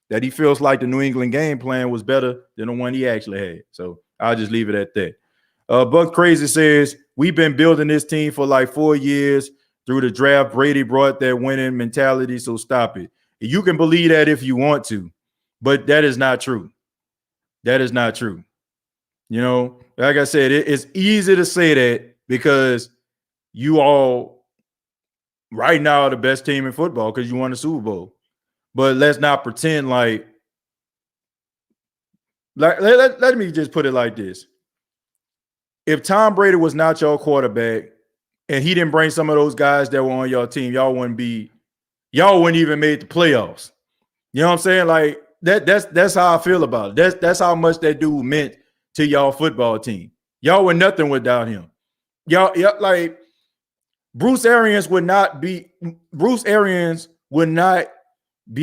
that he feels like the New England game plan was better than the one he actually had. So I'll just leave it at that. Buck Crazy says, we've been building this team for like 4 years. Through the draft, Brady brought that winning mentality, so stop it. You can believe that if you want to, but that is not true. That is not true. You know, like I said, it's easy to say that because you all right now are the best team in football because you won the Super Bowl. But let's not pretend like let me just put it like this. If Tom Brady was not your quarterback and he didn't bring some of those guys that were on your team, y'all wouldn't even made the playoffs. You know what I'm saying? Like that's how I feel about it. That's how much that dude meant to y'all football team. Y'all were nothing without him. Y'all like Bruce Arians would not be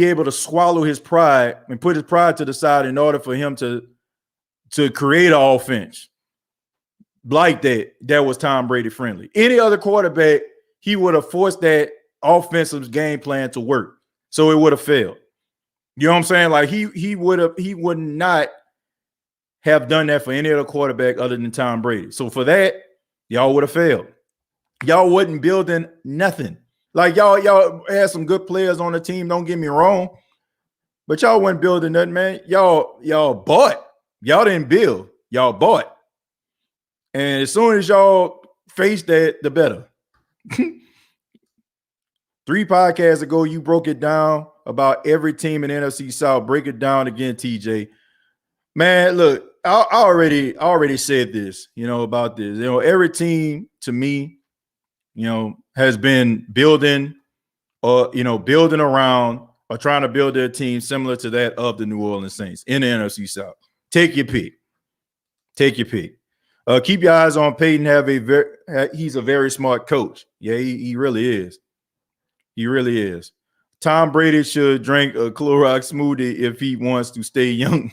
able to swallow his pride and put his pride to the side in order for him to create an offense like that was Tom Brady friendly. Any other quarterback, he would have forced that offensive game plan to work. So it would have failed. You know what I'm saying? Like he would not have done that for any other quarterback other than Tom Brady. So for that, y'all would have failed. Y'all wasn't building nothing. Like y'all had some good players on the team, don't get me wrong. But y'all wasn't building nothing, man. Y'all bought. Y'all didn't build. Y'all bought. And as soon as y'all face that, the better. 3 podcasts ago, you broke it down about every team in NFC South. Break it down again, TJ. Man, look, I already said this, about this. Every team to me, has been building building around or trying to build their team similar to that of the New Orleans Saints in the NFC South. Take your pick. Take your pick. Keep your eyes on Peyton. He's a very smart coach. Yeah, he really is. He really is. Tom Brady should drink a Clorox smoothie if he wants to stay young.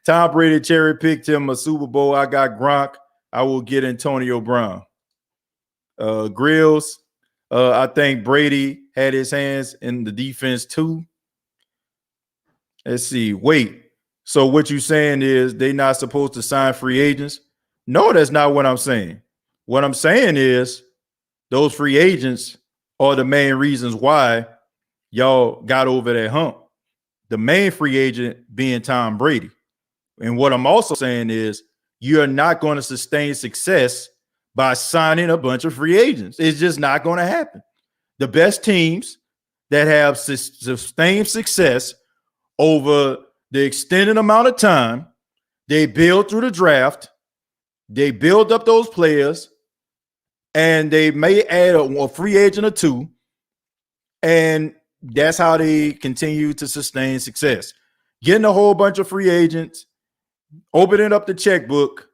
Tom Brady cherry picked him a Super Bowl. I got Gronk. I will get Antonio Brown. Grills. I think Brady had his hands in the defense too. Let's see. Wait. So what you saying is they not supposed to sign free agents? No, that's not what I'm saying. What I'm saying is those free agents are the main reasons why y'all got over that hump. The main free agent being Tom Brady. And what I'm also saying is you're not going to sustain success by signing a bunch of free agents. It's just not going to happen. The best teams that have sustained success over the extended amount of time, they build through the draft, they build up those players, and they may add a free agent or two, and that's how they continue to sustain success. Getting a whole bunch of free agents, opening up the checkbook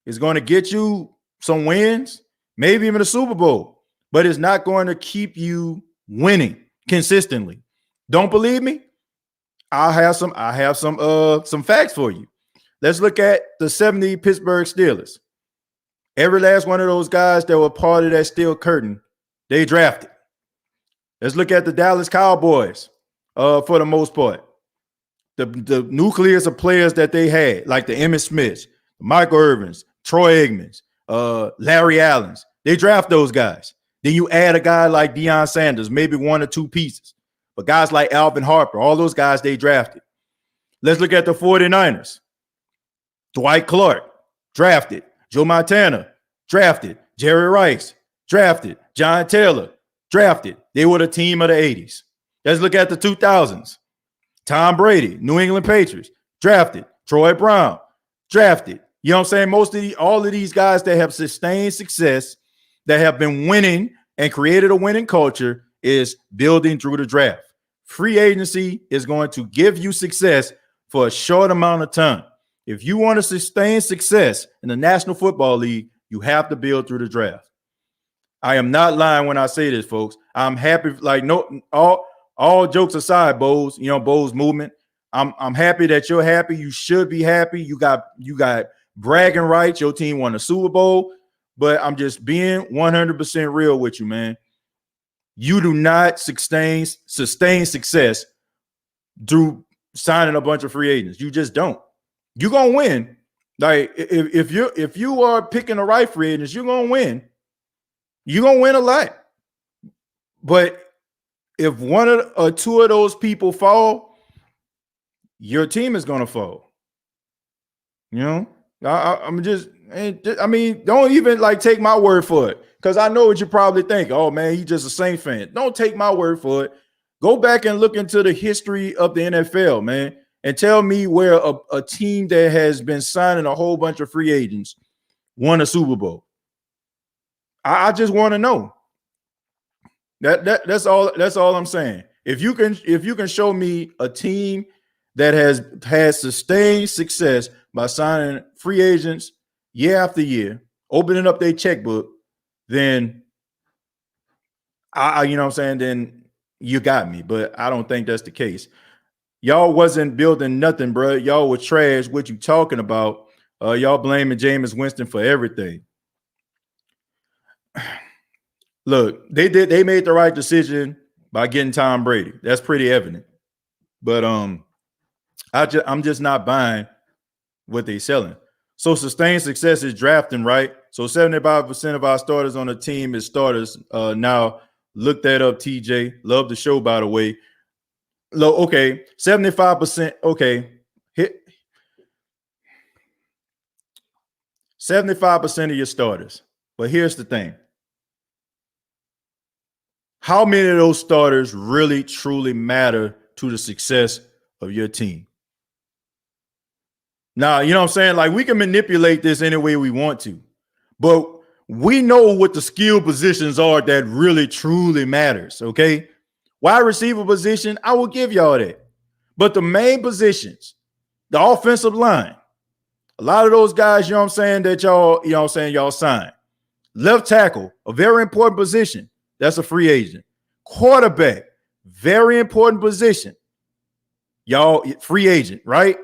is going to get you some wins, maybe even a Super Bowl, but it's not going to keep you winning consistently. Don't believe me? I have some facts for you. Let's look at the 70 Pittsburgh Steelers. Every last one of those guys that were part of that steel curtain, they drafted. Let's look at the Dallas Cowboys for the most part. The nucleus of players that they had, like the Emmitt Smiths, Michael Irvins, Troy Aikmans, Larry Allens. They draft those guys. Then you add a guy like Deion Sanders, maybe one or two pieces. But guys like Alvin Harper, all those guys they drafted. Let's look at the 49ers. Dwight Clark, drafted. Joe Montana, drafted. Jerry Rice, drafted. John Taylor, drafted. They were the team of the 80s. Let's look at the 2000s. Tom Brady, New England Patriots, drafted. Troy Brown, drafted. You know what I'm saying? All of these guys that have sustained success, that have been winning and created a winning culture, is building through the draft. Free agency is going to give you success for a short amount of time. If you want to sustain success in the National Football League, you have to build through the draft. I am not lying when I say this, folks. I'm happy. Like, no, all jokes aside, Bose, Bose movement. I'm happy that you're happy. You should be happy. You got bragging rights. Your team won a Super Bowl. But I'm just being 100% real with you, man. You do not sustain success through signing a bunch of free agents. You just don't. You're gonna win. Like, if you are picking the right free agents, you're gonna win. You're gonna win a lot. But if one or two of those people fall, your team is gonna fall. I'm just, I mean, don't even like take my word for it, because I know what you probably think. Oh man, he's just a Saints fan. Don't take my word for it. Go back and look into the history of the NFL, man, and tell me where a team that has been signing a whole bunch of free agents won a Super Bowl. I just want to know. That's all I'm saying. If you can show me a team that has had sustained success by signing free agents year after year, opening up their checkbook, then then you got me. But I don't think that's the case. Y'all wasn't building nothing, bro. Y'all was trash. What you talking about? Y'all blaming Jameis Winston for everything. Look, they made the right decision by getting Tom Brady. That's pretty evident. But I'm just not buying what they selling. So sustained success is drafting, right? So 75% of our starters on the team is starters. Now look that up, TJ. Love the show, by the way. Okay, 75%. Okay, hit 75% of your starters. But here's the thing. How many of those starters really truly matter to the success of your team? Now, you know what I'm saying? Like, we can manipulate this any way we want to, but we know what the skill positions are that really truly matters, okay? Wide receiver position, I will give y'all that. But the main positions, the offensive line, a lot of those guys, that y'all sign. Left tackle, a very important position. That's a free agent. Quarterback, very important position. Y'all, free agent, right?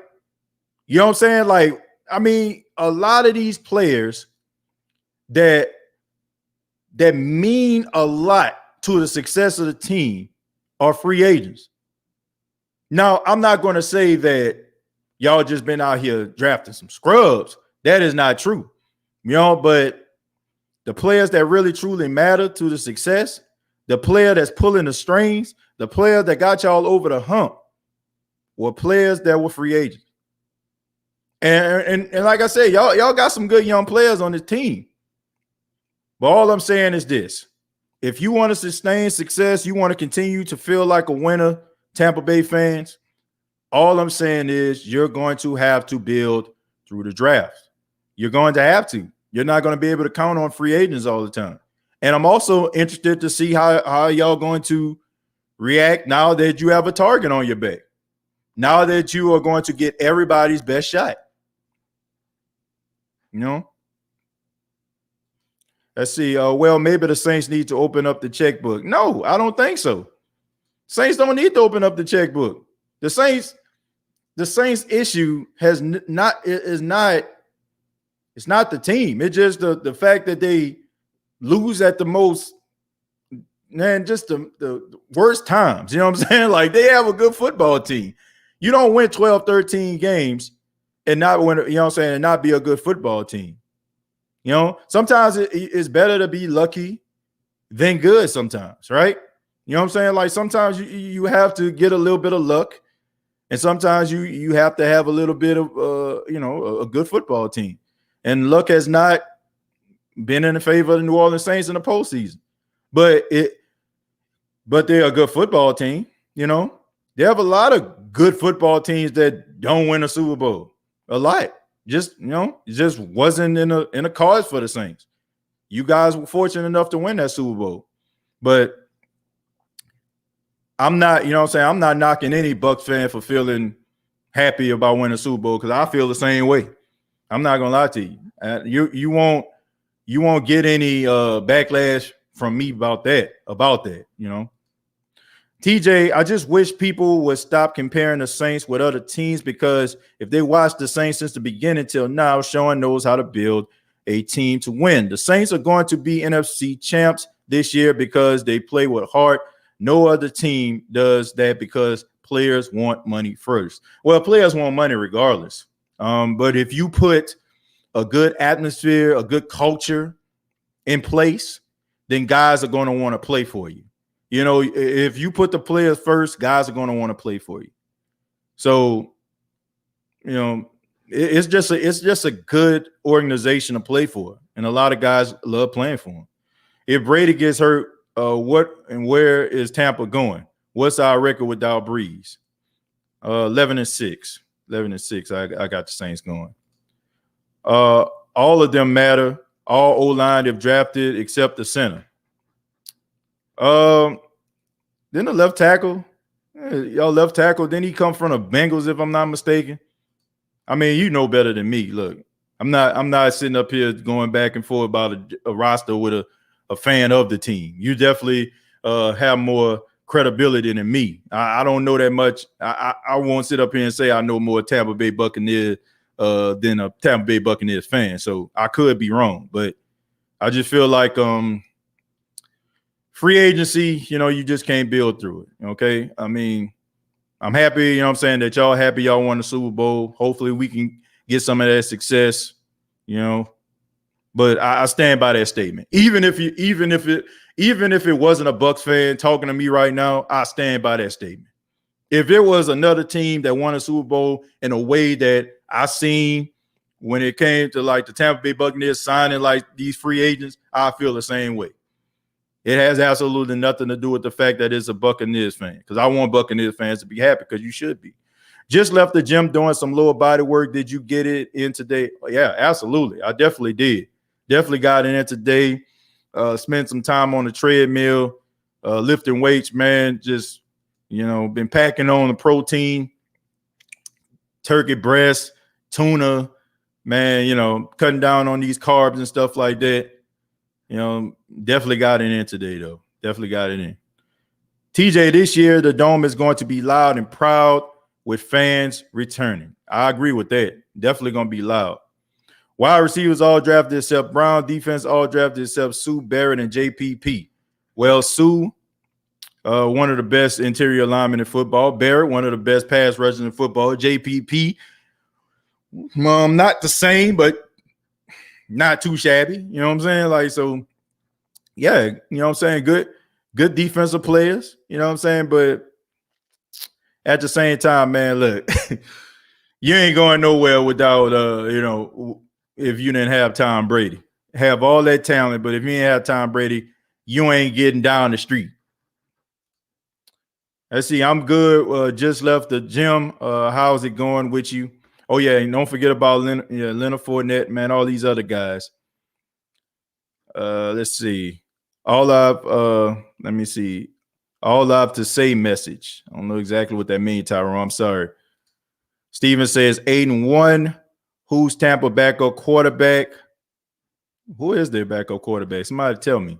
You know what I'm saying? Like, I mean, a lot of these players that mean a lot to the success of the team are free agents. Now, I'm not going to say that y'all just been out here drafting some scrubs. That is not true. But the players that really truly matter to the success, the player that's pulling the strings, the player that got y'all over the hump, were players that were free agents. And like I said, y'all got some good young players on this team. But all I'm saying is this. If you want to sustain success, you want to continue to feel like a winner, Tampa Bay fans, all I'm saying is you're going to have to build through the draft. You're going to have to. You're not going to be able to count on free agents all the time. And I'm also interested to see how y'all going to react now that you have a target on your back. Now that you are going to get everybody's best shot. Let's see. Well, maybe the Saints need to open up the checkbook. No, I don't think so. Saints don't need to open up the checkbook. The Saints issue is not It's not the team. It's just the fact that they lose at the most, man, just the worst times. You know what I'm saying? Like, they have a good football team. You don't win 12, 13 games and not win, you know what I'm saying, and not be a good football team. You know, sometimes it's better to be lucky than good sometimes, right? You know what I'm saying? Like, sometimes you have to get a little bit of luck, and sometimes you have to have a little bit of a good football team. And luck has not been in the favor of the New Orleans Saints in the postseason. But they're a good football team, you know. They have a lot of good football teams that don't win a Super Bowl. A lot. Just, it just wasn't in the cards for the Saints. You guys were fortunate enough to win that Super Bowl. But I'm not, you know what I'm saying, I'm not knocking any Bucs fan for feeling happy about winning a Super Bowl, because I feel the same way. I'm not gonna lie to you. You won't get any backlash from me about that, you know. TJ, I just wish people would stop comparing the Saints with other teams, because if they watch the Saints since the beginning till now, Sean knows how to build a team to win. The Saints are going to be NFC champs this year because they play with heart. No other team does that because players want money first. Well, players want money regardless. But if you put a good atmosphere, a good culture in place, then guys are going to want to play for you. You know, if you put the players first, guys are going to want to play for you. So, you know, it's just a good organization to play for, and a lot of guys love playing for them. If Brady gets hurt, what and where is Tampa going? What's our record without Breeze? 11-6. 11-6. I got the Saints going. All of them matter. All O-line have drafted except the center. Then the left tackle. Y'all left tackle. Then he come from the Bengals, if I'm not mistaken. I mean, you know better than me. Look, I'm not sitting up here going back and forth about a roster with a fan of the team. You definitely have more credibility than me. I don't know that much. I won't sit up here and say I know more Tampa Bay Buccaneers than a Tampa Bay Buccaneers fan. So I could be wrong, but I just feel like free agency, you know, you just can't build through it. Okay. I mean, I'm happy, you know what I'm saying, that y'all happy y'all won the Super Bowl. Hopefully we can get some of that success, you know. But I stand by that statement. Even if it wasn't a Bucs fan talking to me right now, I stand by that statement. If it was another team that won a Super Bowl in a way that I seen when it came to like the Tampa Bay Buccaneers signing like these free agents, I feel the same way. It has absolutely nothing to do with the fact that it's a Buccaneers fan, because I want Buccaneers fans to be happy, because you should be. Just left the gym doing some lower body work. Did you get it in today? Yeah, absolutely. I definitely did. Definitely got in it today. Spent some time on the treadmill, lifting weights, man. Just, you know, been packing on the protein, turkey breast, tuna, man, you know, cutting down on these carbs and stuff like that. You know, definitely got it in today, though. Definitely got it in. TJ, this year, the Dome is going to be loud and proud with fans returning. I agree with that. Definitely going to be loud. Wide receivers all drafted except Brown. Defense all drafted except Sue, Barrett, and JPP. Well, Sue, one of the best interior linemen in football. Barrett, one of the best pass rushers in football. JPP, not the same, but not too shabby. You know what I'm saying? Like, so, yeah, you know what I'm saying? Good defensive players, you know what I'm saying? But at the same time, man, look, you ain't going nowhere without, you know, if you didn't have Tom Brady. Have all that talent, but if you ain't have Tom Brady, you ain't getting down the street. Let's see, I'm good. Just left the gym. How's it going with you? Oh, yeah, and don't forget about Leonard Fournette, man, all these other guys. Let's see. Let me see. All I have to say message. I don't know exactly what that means, Tyrone. I'm sorry. Steven says 8-1. Who's Tampa backup quarterback? Who is their backup quarterback? Somebody tell me.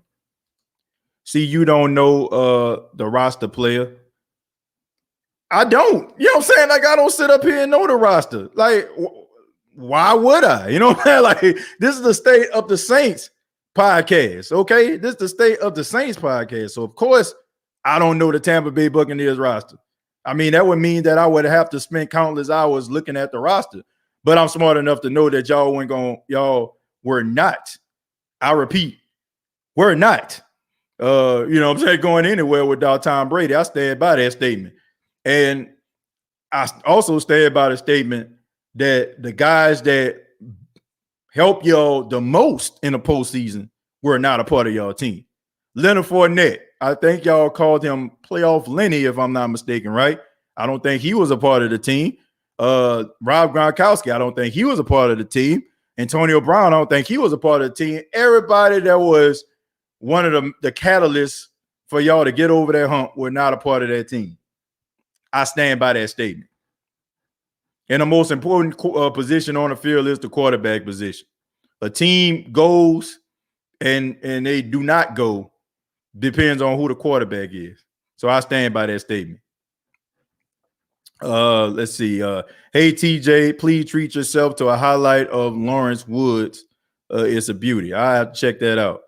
See, you don't know the roster player. I don't. You know what I'm saying? Like, I don't sit up here and know the roster. Like, why would I? You know what I'm saying? Like, this is the State of the Saints podcast, okay? This is the State of the Saints podcast. So, of course, I don't know the Tampa Bay Buccaneers roster. I mean, that would mean that I would have to spend countless hours looking at the roster. But I'm smart enough to know that y'all were not. I repeat, we're not. You know what I'm saying, going anywhere without Tom Brady. I stand by that statement. And I also stand by the statement that the guys that help y'all the most in the postseason were not a part of y'all team. Leonard Fournette, I think y'all called him Playoff Lenny, if I'm not mistaken, right? I don't think he was a part of the team. Rob Gronkowski, I don't think he was a part of the team. Antonio Brown, I don't think he was a part of the team. Everybody that was one of the catalysts for y'all to get over that hump were not a part of that team. I stand by that statement. And the most important position on the field is the quarterback position. A team goes and they do not go depends on who the quarterback is. So I stand by that statement. Let's see. Hey, TJ, please treat yourself to a highlight of Lawrence Woods. It's a beauty. I have to check that out.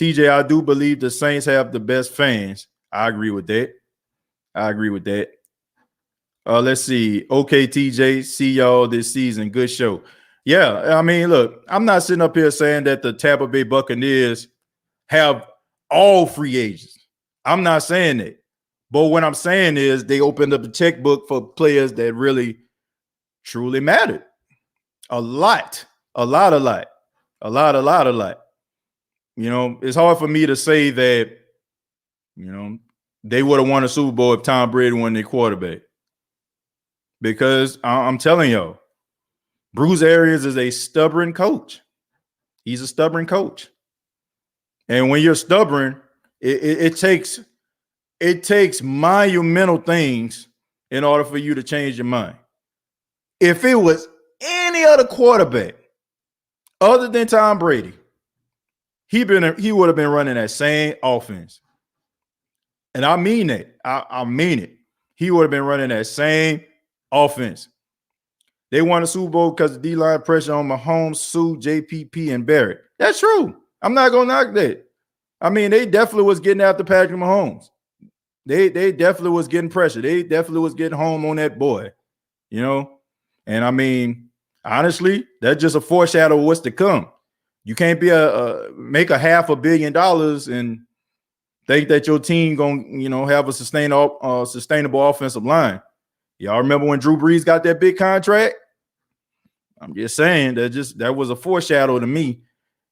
TJ, I do believe the Saints have the best fans. I agree with that. Let's see. Okay, TJ, see y'all this season. Good show. Yeah, I mean, look, I'm not sitting up here saying that the Tampa Bay Buccaneers have all free agents. I'm not saying that. But what I'm saying is they opened up the checkbook for players that really, truly mattered. A lot. You know, it's hard for me to say that, you know, they would have won a Super Bowl if Tom Brady won their quarterback. Because I'm telling y'all, Bruce Arians is a stubborn coach. He's a stubborn coach. And when you're stubborn, it takes monumental things in order for you to change your mind. If it was any other quarterback other than Tom Brady, he would have been running that same offense. And I mean that. I mean it. He would have been running that same offense. They won a Super Bowl because of D-line pressure on Mahomes, Sue, JPP, and Barrett. That's true. I'm not going to knock that. I mean, they definitely was getting after Patrick Mahomes. They definitely was getting pressure. They definitely was getting home on that boy, you know? And I mean, honestly, that's just a foreshadow of what's to come. You can't be make $500 million and think that your team gonna, you know, have a sustainable offensive line. Y'all remember when Drew Brees got that big contract? I'm just saying that was a foreshadow to me.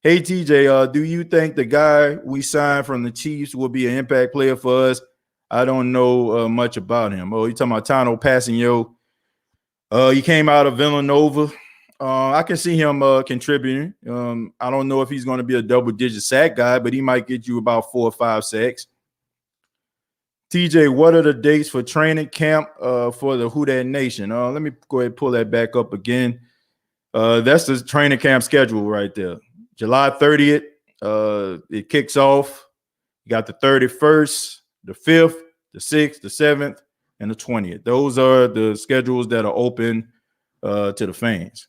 Hey TJ, do you think the guy we signed from the Chiefs will be an impact player for us? I don't know much about him. Oh, you talking about Tano Passanio? He came out of Villanova. I can see him contributing. I don't know if he's going to be a double-digit sack guy, but he might get you about 4 or 5 sacks. TJ, what are the dates for training camp for the Who Dat Nation? Let me go ahead and pull that back up again. That's the training camp schedule right there. July 30th, it kicks off. You got the 31st, the 5th, the 6th, the 7th, and the 20th. Those are the schedules that are open to the fans.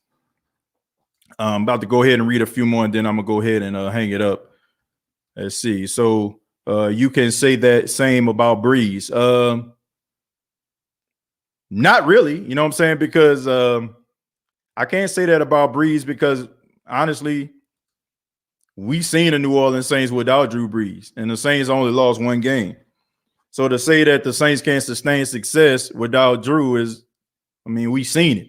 I'm about to go ahead and read a few more, and then I'm going to go ahead and hang it up. Let's see. So you can say that same about Breeze. Not really, you know what I'm saying? Because I can't say that about Breeze because, honestly, we've seen the New Orleans Saints without Drew Brees, and the Saints only lost 1 game. So to say that the Saints can't sustain success without Drew is, I mean, we've seen it.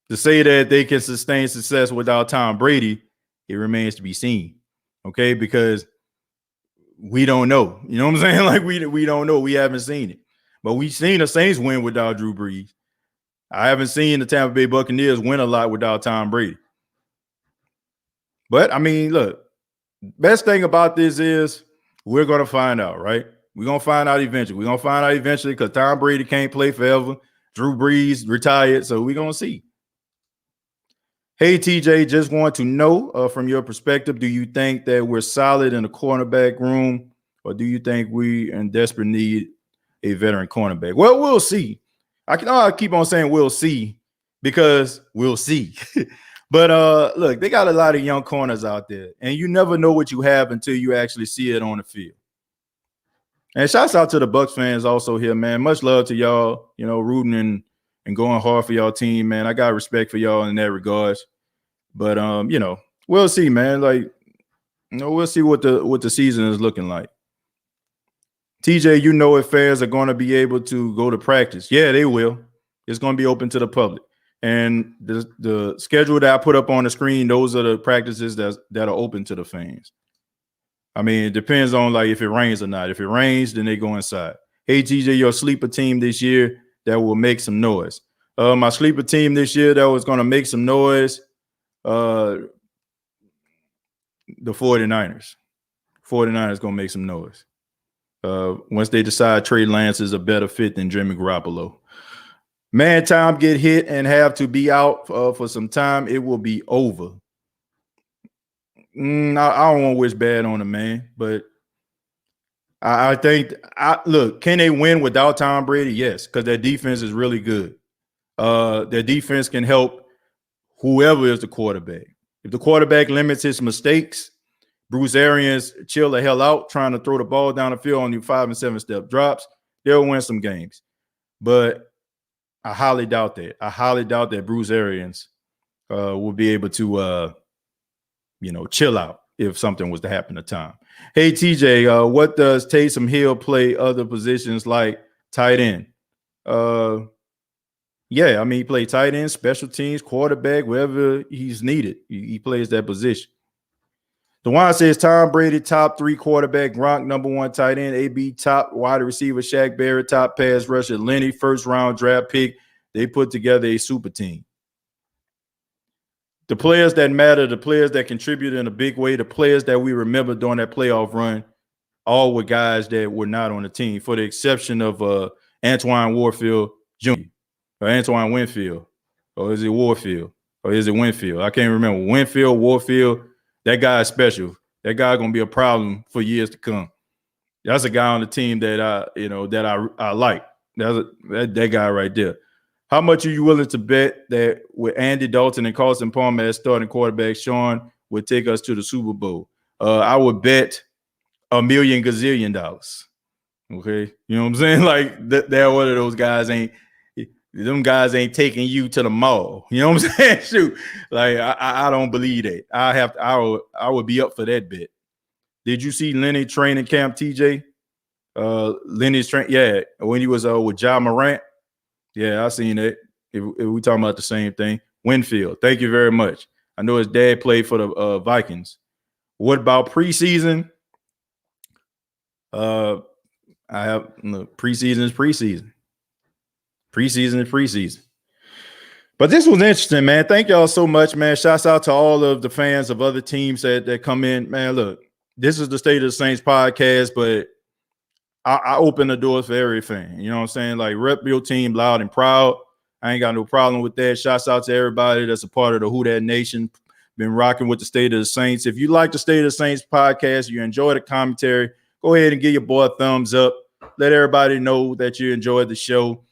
To say that they can sustain success without Tom Brady, it remains to be seen, okay? Because we don't know. You know what I'm saying? Like, we don't know. We haven't seen it. But we've seen the Saints win without Drew Brees. I haven't seen the Tampa Bay Buccaneers win a lot without Tom Brady. But, I mean, look, best thing about this is we're going to find out, right? We're going to find out eventually. Because Tom Brady can't play forever. Drew Brees retired, so we're going to see. Hey, TJ, just want to know from your perspective, do you think that we're solid in the cornerback room, or do you think we in desperate need a veteran cornerback? Well, we'll see. I keep on saying we'll see because we'll see. But look, they got a lot of young corners out there, and you never know what you have until you actually see it on the field. And shouts out to the Bucs fans also here, man. Much love to y'all, rooting and going hard for y'all team, man. I got respect for y'all in that regards. But we'll see, man. Like, we'll see what the season is looking like. TJ, if fans are going to be able to go to practice. Yeah, they will. It's going to be open to the public. And the schedule that I put up on the screen, those are the practices that are open to the fans. I mean, it depends on like if it rains or not. If it rains, then they go inside. Hey, TJ, your sleeper team this year that will make some noise. My sleeper team this year that was going to make some noise, the 49ers. 49ers going to make some noise. Once they decide Trey Lance is a better fit than Jimmy Garoppolo. Man, Tom get hit and have to be out for some time, it will be over. I don't want to wish bad on him, man, but I think look, can they win without Tom Brady? Yes, because their defense is really good. Their defense can help whoever is the quarterback. If the quarterback limits his mistakes, Bruce Arians chill the hell out trying to throw the ball down the field on you 5 and 7 step drops, they'll win some games. But I highly doubt that. I highly doubt that Bruce Arians will be able to, chill out if something was to happen to Tom. Hey, TJ, what does Taysom Hill play other positions like tight end? Yeah, I mean, he played tight end, special teams, quarterback, wherever he's needed. He plays that position. The one says Tom Brady, top 3 quarterback, Gronk, number 1 tight end, AB, top wide receiver, Shaq Barrett, top pass rusher, Lenny, first round draft pick. They put together a super team. The players that matter, the players that contribute in a big way, the players that we remember during that playoff run, all were guys that were not on the team, for the exception of Antoine Warfield Jr. or Antoine Winfield, or is it Warfield, or is it Winfield? I can't remember. Winfield, Warfield. That guy is special. That guy going to be a problem for years to come. That's a guy on the team that I like. That guy right there. How much are you willing to bet that with Andy Dalton and Carson Palmer as starting quarterback, Sean would take us to the Super Bowl? I would bet $1 million gazillion. Okay, you know what I'm saying? Like that one of those guys them guys ain't taking you to the mall. You know what I'm saying? Shoot, like I don't believe that. I would be up for that bet. Did you see Lenny training camp, TJ? Lenny's train, yeah, when he was with Ja Morant. Yeah, I seen it. If we talking about the same thing, Winfield. Thank you very much. I know his dad played for the Vikings. What about preseason? I have preseason is preseason. Preseason is preseason. But this was interesting, man. Thank y'all so much, man. Shouts out to all of the fans of other teams that come in. Man, look, this is the State of the Saints podcast, but I open the doors for every fan. You know what I'm saying? Like, rep your team loud and proud. I ain't got no problem with that. Shouts out to everybody that's a part of the Who Dat Nation. Been rocking with the State of the Saints. If you like the State of the Saints podcast, you enjoy the commentary, go ahead and give your boy a thumbs up. Let everybody know that you enjoyed the show.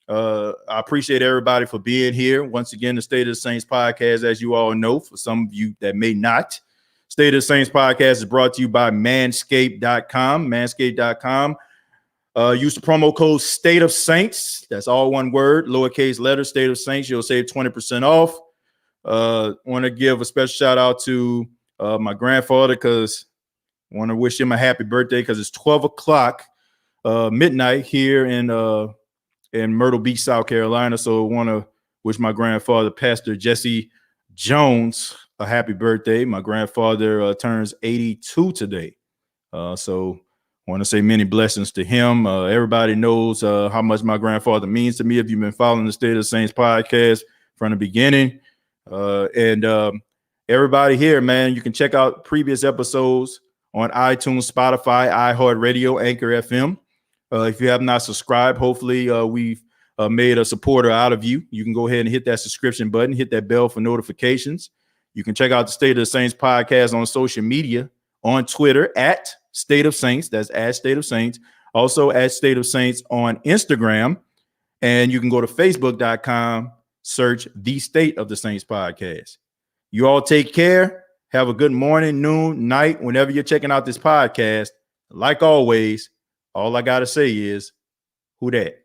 I appreciate everybody for being here. Once again, the State of the Saints podcast, as you all know, for some of you that may not, State of the Saints podcast is brought to you by Manscaped.com. Manscaped.com. Use the promo code State of Saints. That's all one word, lowercase letter, State of Saints. You'll save 20% off. Want to give a special shout out to my grandfather, because I want to wish him a happy birthday, because it's 12 o'clock midnight here in Myrtle Beach, South Carolina. So I want to wish my grandfather, Pastor Jesse Jones, a happy birthday. My grandfather turns 82 today. So I want to say many blessings to him. Everybody knows how much my grandfather means to me if you've been following the State of the Saints podcast from the beginning. And everybody here, man, you can check out previous episodes on iTunes, Spotify, iHeartRadio, Anchor FM. If you have not subscribed, hopefully we've made a supporter out of you. You can go ahead and hit that subscription button, hit that bell for notifications. You can check out the State of the Saints podcast on social media, on Twitter at State of Saints. That's at State of Saints. Also at State of Saints on Instagram. And you can go to Facebook.com Search the State of the Saints podcast. You all take care. Have a good morning, noon, night, whenever you're checking out this podcast. Like always, all I got to say is, who dat?